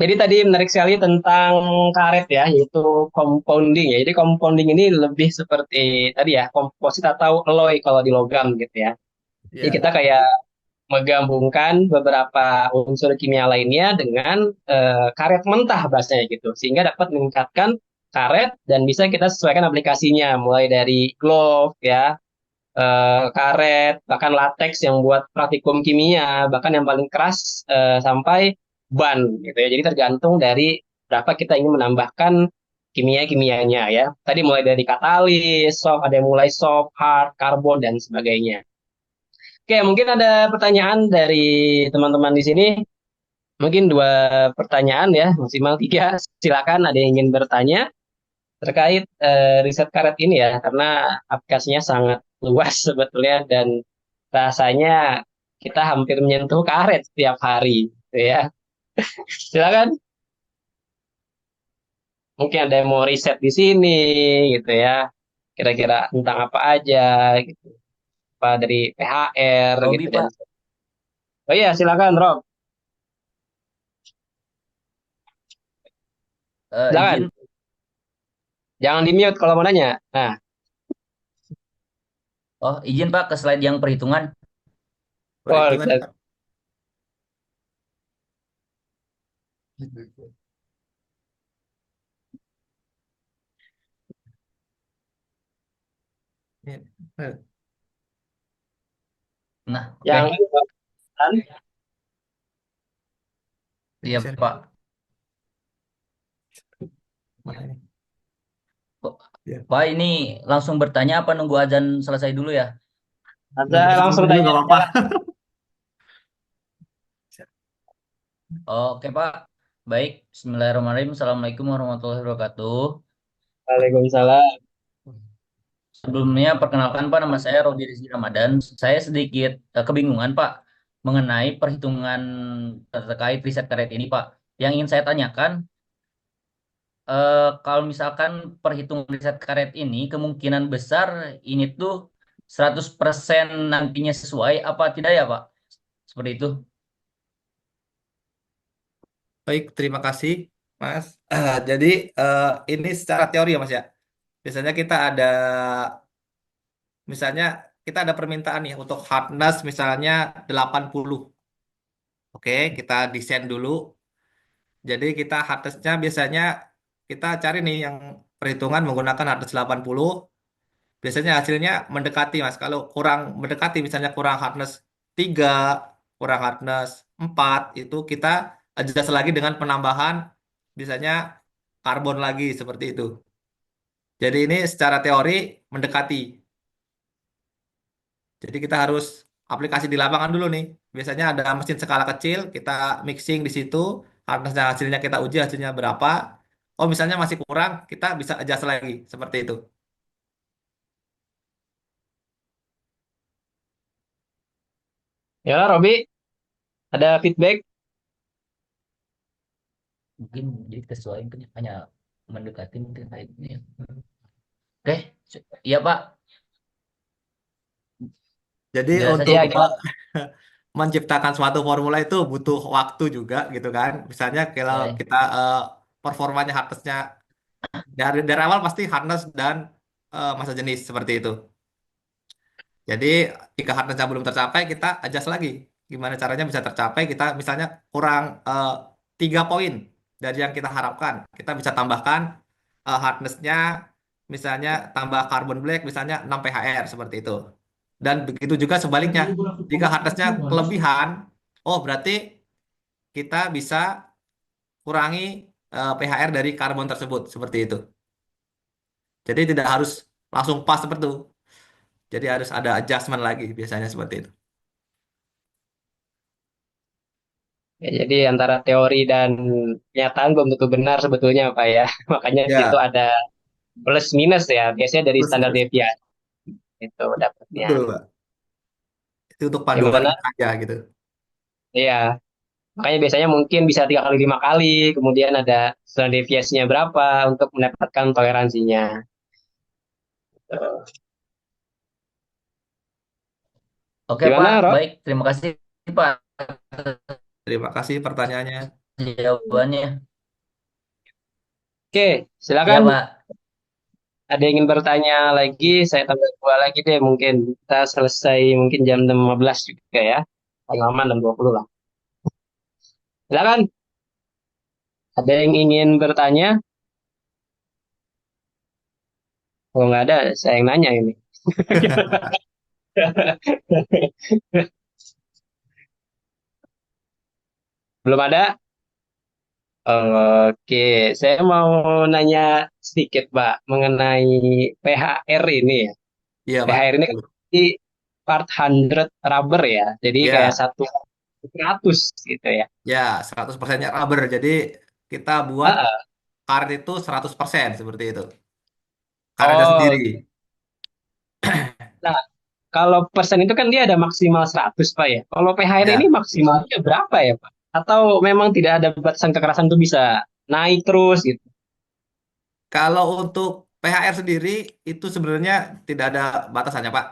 jadi tadi menarik sekali tentang karet ya, yaitu compounding ya. Jadi compounding ini lebih seperti tadi ya, komposit atau alloy kalau di logam gitu ya. Jadi ya, kita kayak menggabungkan beberapa unsur kimia lainnya dengan karet mentah bahasanya gitu, sehingga dapat meningkatkan karet dan bisa kita sesuaikan aplikasinya, mulai dari glove ya, karet, bahkan latex yang buat praktikum kimia, bahkan yang paling keras sampai ban gitu ya. Jadi tergantung dari berapa kita ingin menambahkan kimia-kimianya ya. Tadi mulai dari katalis, soft, ada yang mulai soft, hard, karbon dan sebagainya. Oke, mungkin ada pertanyaan dari teman-teman di sini. Mungkin dua pertanyaan ya, maksimal tiga. Silakan ada yang ingin bertanya terkait riset karet ini ya, karena aplikasinya sangat luas sebetulnya dan rasanya kita hampir menyentuh karet setiap hari, gitu ya. Silakan. Mungkin ada yang mau riset di sini, gitu ya. Kira-kira tentang apa aja, gitu. Apa dari PHR, gitu Robi dan. Pak. Oh iya, silakan Rob. Silakan. Izin. Jangan di mute kalau mau nanya. Nah, Oh, izin Pak ke slide yang perhitungan. oh, perhitungan Pak. Ini, Nah, oke. yang Iya share Pak. mana ini? Ya. Pak ini langsung bertanya apa nunggu azan selesai dulu ya? ada Nunggu azan langsung dulu tanya nggak aja apa-apa. lah. Oke Pak. Baik. Bismillahirrahmanirrahim. Assalamualaikum warahmatullahi wabarakatuh. Waalaikumsalam. Sebelumnya perkenalkan Pak, nama saya Robi Rizky Ramadan. Saya sedikit kebingungan Pak mengenai perhitungan terkait riset karet ini Pak. Yang ingin saya tanyakan, kalau misalkan perhitungan riset karet ini kemungkinan besar ini tuh 100% nantinya sesuai apa tidak ya Pak? Seperti itu. Baik, terima kasih, Mas. Jadi ini secara teori ya, Mas ya. Biasanya kita ada, misalnya kita ada permintaan ya untuk hardness misalnya 80. Oke, kita desain dulu. Jadi kita hardness-nya biasanya kita cari nih yang perhitungan menggunakan hardness 80. Biasanya hasilnya mendekati, Mas. Kalau kurang mendekati, misalnya kurang hardness 3, kurang hardness 4, itu kita adjust lagi dengan penambahan biasanya karbon lagi seperti itu. Jadi ini secara teori mendekati. Jadi kita harus aplikasi di lapangan dulu nih. Biasanya ada mesin skala kecil, kita mixing di situ, hardness hasilnya kita uji hasilnya berapa. Oh, misalnya masih kurang, kita bisa adjust lagi seperti itu. Ya, Robi, ada feedback? Mungkin jadi kesesuaian hanya mendekati mungkin kayak ini ya. Oke, iya Pak. Jadi Jelas untuk saja Ya, Pak. menciptakan suatu formula itu butuh waktu juga gitu kan. Misalnya kalau Ya, kita performanya harnessnya dari awal pasti harness dan masa jenis seperti itu. Jadi jika harnessnya belum tercapai kita adjust lagi. Gimana caranya bisa tercapai? Kita misalnya kurang 3 poin dari yang kita harapkan. Kita bisa tambahkan hardness-nya misalnya tambah carbon black misalnya 6 PHR seperti itu. Dan begitu juga sebaliknya. Jika hardness-nya kelebihan, oh berarti kita bisa kurangi PHR dari karbon tersebut seperti itu. Jadi tidak harus langsung pas seperti itu. Jadi harus ada adjustment lagi biasanya seperti itu. ya, jadi antara teori dan kenyataan belum tentu benar sebetulnya, Pak ya. Makanya di situ Ya, ada plus minus ya. Biasanya dari terus, standar terus. deviasi itu dapatnya. Betul, Pak. Itu untuk panduan Gimana? kita aja gitu. Iya. Makanya biasanya mungkin bisa 3 kali 5 kali, kemudian ada standar deviasinya berapa untuk mendapatkan toleransinya. Oke Pak, Gimana, Rob? baik. Terima kasih Pak Terima kasih pertanyaannya. jawabannya. Oke, Iya silakan. Pak. Ada yang ingin bertanya lagi? Saya tambah 2 lagi deh mungkin. Kita selesai mungkin jam 15 juga ya. Paling lama 6:20 lah. Silakan. Ada yang ingin bertanya? Kalau nggak ada, saya yang nanya ini. Belum ada? Oke, saya mau nanya sedikit, Pak, mengenai PHR ini ya. Iya, Pak. PHR ini kan di part 100 rubber ya. Jadi kayak Ya, 1/100 gitu ya. ya 100%-nya rubber. Jadi kita buat Ah, ah. karet itu 100% seperti itu. Karetnya Oh, sendiri. nah kalau persen itu kan dia ada maksimal 100 Pak ya. Kalau PHR ini Ya, maksimalnya berapa ya, Pak? Atau memang tidak ada batasan kekerasan itu bisa naik terus gitu? kalau untuk PHR sendiri itu sebenarnya tidak ada batasannya, Pak.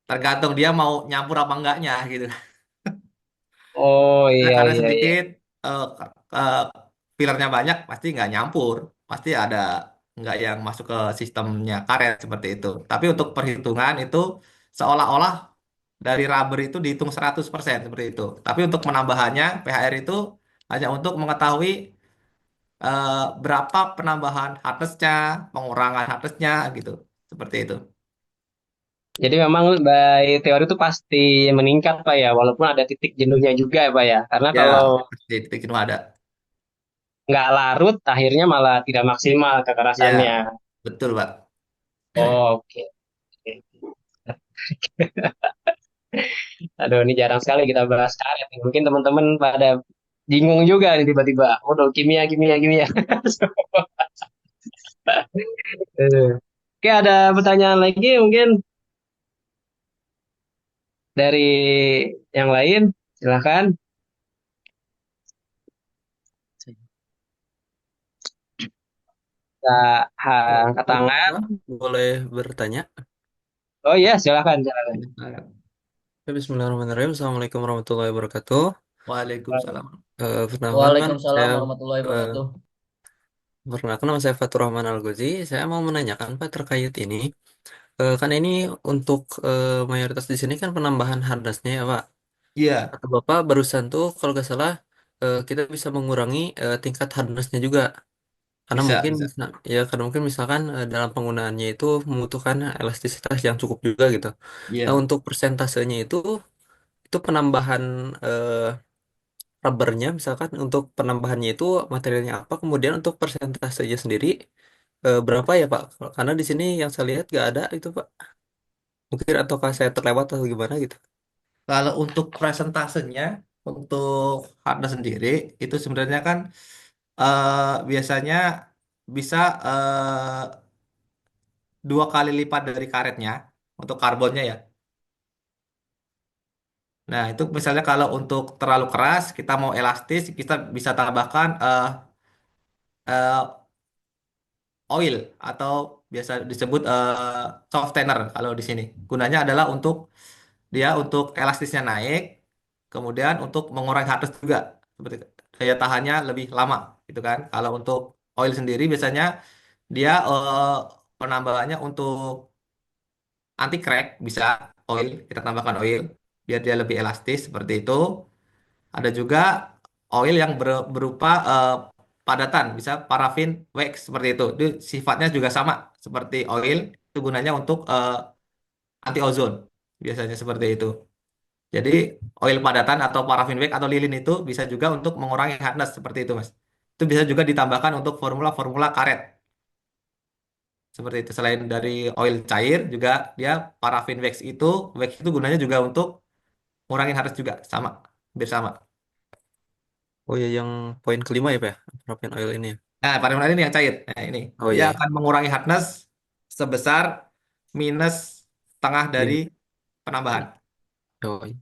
Tergantung dia mau nyampur apa enggaknya gitu. Oh Misalnya iya karet iya iya. sedikit, fillernya banyak, pasti nggak nyampur. Pasti ada nggak yang masuk ke sistemnya karet seperti itu. Tapi untuk perhitungan itu seolah-olah dari rubber itu dihitung 100% seperti itu. Tapi untuk penambahannya, PHR itu hanya untuk mengetahui berapa penambahan hardness-nya, pengurangan hardness-nya gitu. Seperti itu. Jadi memang by teori itu pasti meningkat Pak ya, walaupun ada titik jenuhnya juga ya Pak ya. Karena Ya, kalau pasti titik jenuh ada. nggak larut, akhirnya malah tidak maksimal kekerasannya. Ya, betul, Pak. Oke. Aduh, ini jarang sekali kita bahas karet. Mungkin teman-teman pada bingung juga nih tiba-tiba. Udah kimia, kimia, kimia. Oke, ada pertanyaan lagi mungkin dari yang lain. Silahkan. Kita angkat tangan. Hah? Boleh bertanya? Oh iya, silahkan, silahkan. Ya, Bismillahirrahmanirrahim. Assalamualaikum warahmatullahi wabarakatuh. Waalaikumsalam. Perkenalkan, Waalaikumsalam saya warahmatullahi eh, wabarakatuh. perkenalkan nama saya Fatur Rahman Al-Ghazi. Saya mau menanyakan Pak terkait ini. Kan ini untuk mayoritas di sini kan penambahan harddisknya ya Pak. Iya, Kata Bapak barusan tuh kalau nggak salah kita bisa mengurangi tingkat harddisknya juga. Karena bisa, mungkin bisa. ya karena mungkin misalkan dalam penggunaannya itu membutuhkan elastisitas yang cukup juga gitu. Nah, Iya. untuk persentasenya itu penambahan eh, rubbernya misalkan untuk penambahannya itu materialnya apa, kemudian untuk persentasenya sendiri berapa ya Pak? Karena di sini yang saya lihat nggak ada itu Pak. Mungkin ataukah saya terlewat atau gimana gitu. Kalau untuk presentasenya, untuk hardness sendiri, itu sebenarnya kan biasanya bisa 2 kali lipat dari karetnya untuk karbonnya ya. Nah, itu misalnya kalau untuk terlalu keras, kita mau elastis, kita bisa tambahkan eh, oil atau biasa disebut softener kalau di sini. Gunanya adalah untuk dia untuk elastisnya naik, kemudian untuk mengurangi hardness juga, seperti daya tahannya lebih lama, gitu kan. Kalau untuk oil sendiri biasanya dia penambahannya untuk anti crack bisa oil, kita tambahkan oil biar dia lebih elastis seperti itu. Ada juga oil yang berupa padatan, bisa parafin wax seperti itu. Itu sifatnya juga sama seperti oil, itu gunanya untuk anti ozon biasanya seperti itu. Jadi oil padatan atau parafin wax atau lilin itu bisa juga untuk mengurangi hardness seperti itu, Mas. Itu bisa juga ditambahkan untuk formula-formula karet seperti itu. Selain dari oil cair juga dia parafin wax itu gunanya juga untuk ngurangin hardness juga sama, hampir sama. Oh ya, yang poin kelima ya Pak ya, propane oil ini ya. Nah, parafin oil ini yang cair. Nah, ini Oh dia iya, iya. akan mengurangi hardness sebesar minus setengah dari Min- penambahan. Oh, iya.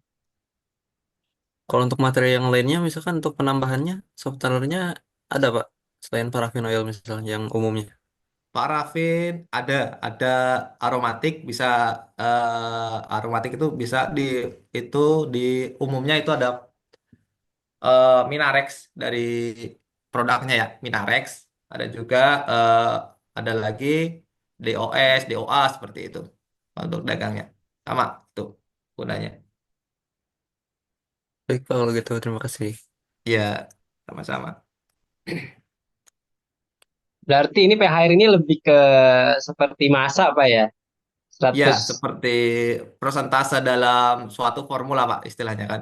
Kalau untuk materi yang lainnya, misalkan untuk penambahannya, softwarenya ada Pak, selain parafin oil misalnya yang umumnya. Parafin ada aromatik bisa aromatik itu bisa itu di umumnya itu ada Minarex dari produknya ya Minarex. Ada juga eh, ada lagi DOS, DOA seperti itu untuk dagangnya. Sama itu gunanya. Baik Pak, kalau gitu terima kasih. Ya, sama-sama. Berarti ini PHR ini lebih ke seperti masa Pak ya? Ya, 100. seperti persentase dalam suatu formula, Pak, istilahnya kan.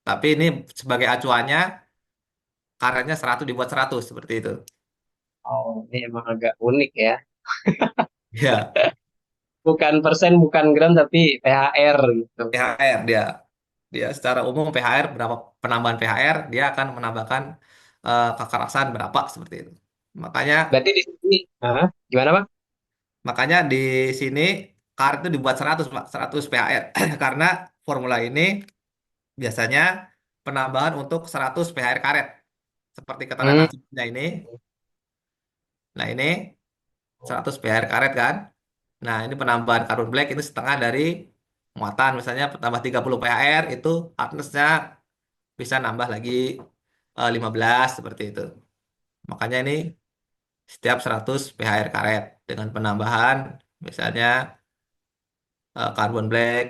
Tapi ini sebagai acuannya, karetnya 100 dibuat 100, seperti itu. Oh, ini emang agak unik ya. Ya, Bukan persen, bukan gram, tapi PHR gitu. PHR dia. Dia secara umum PHR, berapa penambahan PHR, dia akan menambahkan kekerasan berapa, seperti itu. Makanya Berarti di sini, Hah? Gimana Pak? makanya di sini karet itu dibuat 100, Pak, 100 PHR. Karena formula ini biasanya penambahan untuk 100 PHR karet. Seperti keterangan Hmm, aslinya ini. Nah, ini 100 PR karet kan. Nah, ini penambahan carbon black itu setengah dari muatan. Misalnya tambah 30 PR itu hardness-nya bisa nambah lagi 15 seperti itu. Makanya ini setiap 100 PR karet dengan penambahan misalnya carbon black,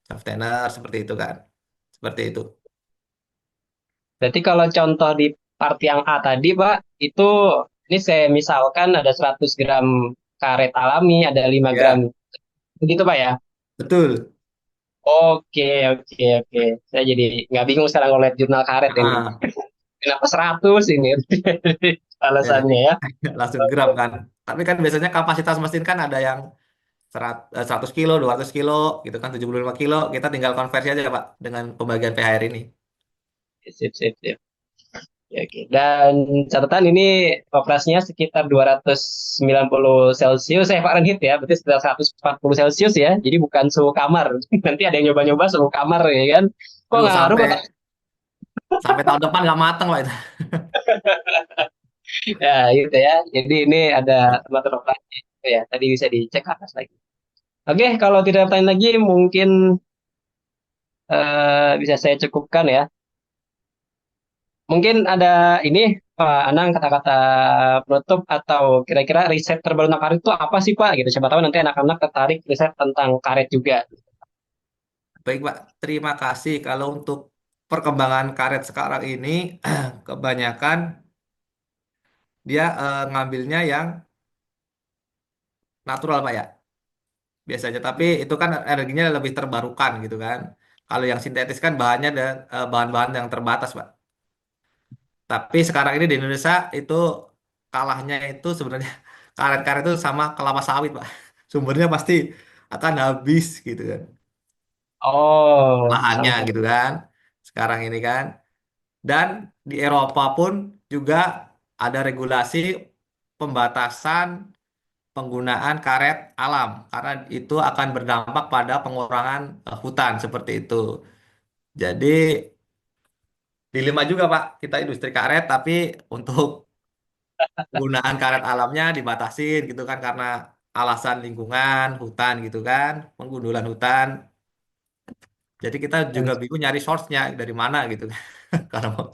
softener seperti itu kan. Seperti itu. berarti kalau contoh di part yang A tadi Pak, itu ini saya misalkan ada 100 gram karet alami, ada 5 gram. Ya, Begitu Pak ya? betul. Oke, oke, oke. Saya jadi nggak bingung sekarang ngeliat jurnal karet ini. Nah, Kenapa 100 ini? ya nanti Alasannya ya. langsung gram kan. Tapi kan biasanya kapasitas mesin kan ada yang 100 kilo, 200 kilo, gitu kan, 75 kilo, kita tinggal konversi aja Pak dengan pembagian PHR ini. Sip, sip, sip. Oke, oke. Dan catatan ini operasinya sekitar 290 Celcius, Fahrenheit ya, berarti sekitar 140 Celcius ya. Jadi bukan suhu kamar. Nanti ada yang nyoba-nyoba suhu kamar ya kan. Kok Aduh, ngaruh sampai kok. sampai tahun depan nggak mateng Pak itu. Ya, gitu ya. Jadi ini ada tempat operasi. Ya, tadi bisa dicek atas lagi. Oke, kalau tidak ada pertanyaan lagi, mungkin bisa saya cukupkan ya. Mungkin ada ini, Pak Anang, kata-kata penutup atau kira-kira riset terbaru tentang karet itu apa sih, Pak? Gitu. Siapa tahu nanti anak-anak tertarik riset tentang karet juga. Baik Pak, terima kasih. Kalau untuk perkembangan karet sekarang ini, kebanyakan dia ngambilnya yang natural Pak ya, biasanya. Tapi itu kan energinya lebih terbarukan gitu kan. Kalau yang sintetis kan bahannya dan bahan-bahan yang terbatas Pak. Tapi sekarang ini di Indonesia itu kalahnya itu sebenarnya karet-karet itu sama kelapa sawit, Pak. Sumbernya pasti akan habis gitu kan. Oh, Lahannya sama. gitu kan. Sekarang ini kan. Dan di Eropa pun juga ada regulasi pembatasan penggunaan karet alam karena itu akan berdampak pada pengurangan hutan seperti itu. Jadi dilema juga, Pak. Kita industri karet tapi untuk penggunaan karet alamnya dibatasin gitu kan karena alasan lingkungan, hutan gitu kan, penggundulan hutan. Jadi kita juga bingung nyari source-nya dari mana gitu kan. Karena mau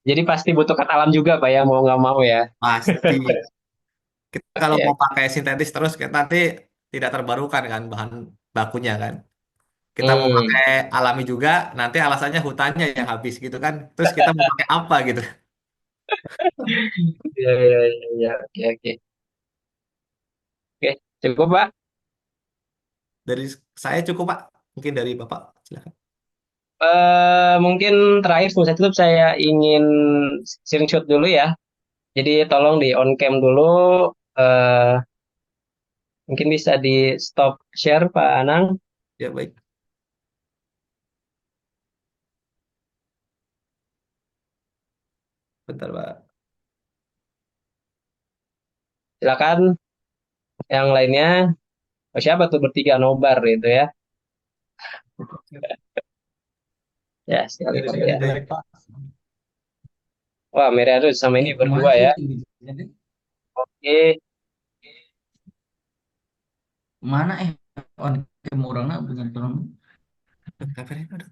Jadi pasti butuh kat alam juga, Pak ya, mau nggak mau ya. pasti kita kalau Ya. mau pakai sintetis terus kita nanti tidak terbarukan kan bahan bakunya kan. Kita mau Hmm. pakai alami juga nanti alasannya hutannya yang habis gitu kan. Terus kita mau pakai apa gitu. Ya, ya, ya, ya. Oke, oke. Oke, cukup, Pak. Dari saya cukup Pak. Mungkin dari Bapak silakan. Mungkin terakhir sebelum saya tutup, saya ingin screenshot dulu ya. Jadi tolong di on cam dulu. eh Mungkin bisa di stop share, Pak Anang. Ya baik. Bentar Pak. Silakan yang lainnya. Oh, siapa tuh bertiga nobar itu ya? Ya, sekali Pak ya. Baik, Pak. Wah, Meriadus sama ini Kemana berdua sih? ya. Oke, Mana on kamu orangnya dengan tolong. Kapan ini? Aduh.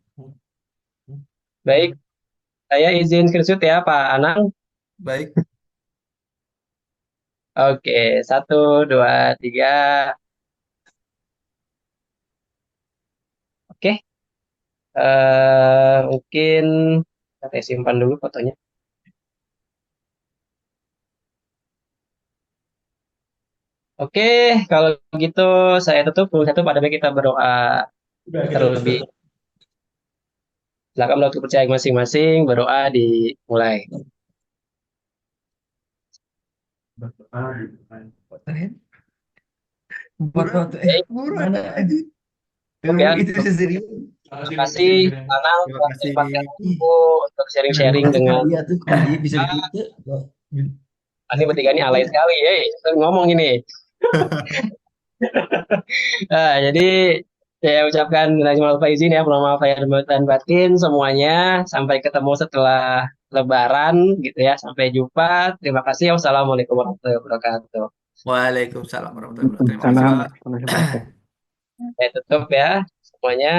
baik. Saya izin screenshot ya, Pak Anang. Baik. Oke, satu, dua, tiga. Oke, mungkin saya simpan dulu fotonya. Oke, kalau gitu saya tutup dulu satu pada kita berdoa terlebih. Silakan menurut kepercayaan masing-masing, berdoa dimulai. Baik, Mana aja? cukup ya. Itu serius. Terima kasih, Anang, Terima telah kasih. menyempatkan waktu untuk Terima sharing-sharing kasih dengan Kak Dia tuh, Kak Dia bisa gitu. ini bertiga ini alay sekali, ngomong ini. Nah, jadi saya ucapkan minal aidin izin ya, mohon maaf lahir dan batin semuanya. Sampai ketemu setelah Lebaran gitu ya. Sampai jumpa. Terima kasih. Wassalamualaikum warahmatullahi wabarakatuh. Waalaikumsalam warahmatullahi wabarakatuh. Terima kasih, Salam Pak. warahmatullahi wabarakatuh. Saya tutup ya semuanya.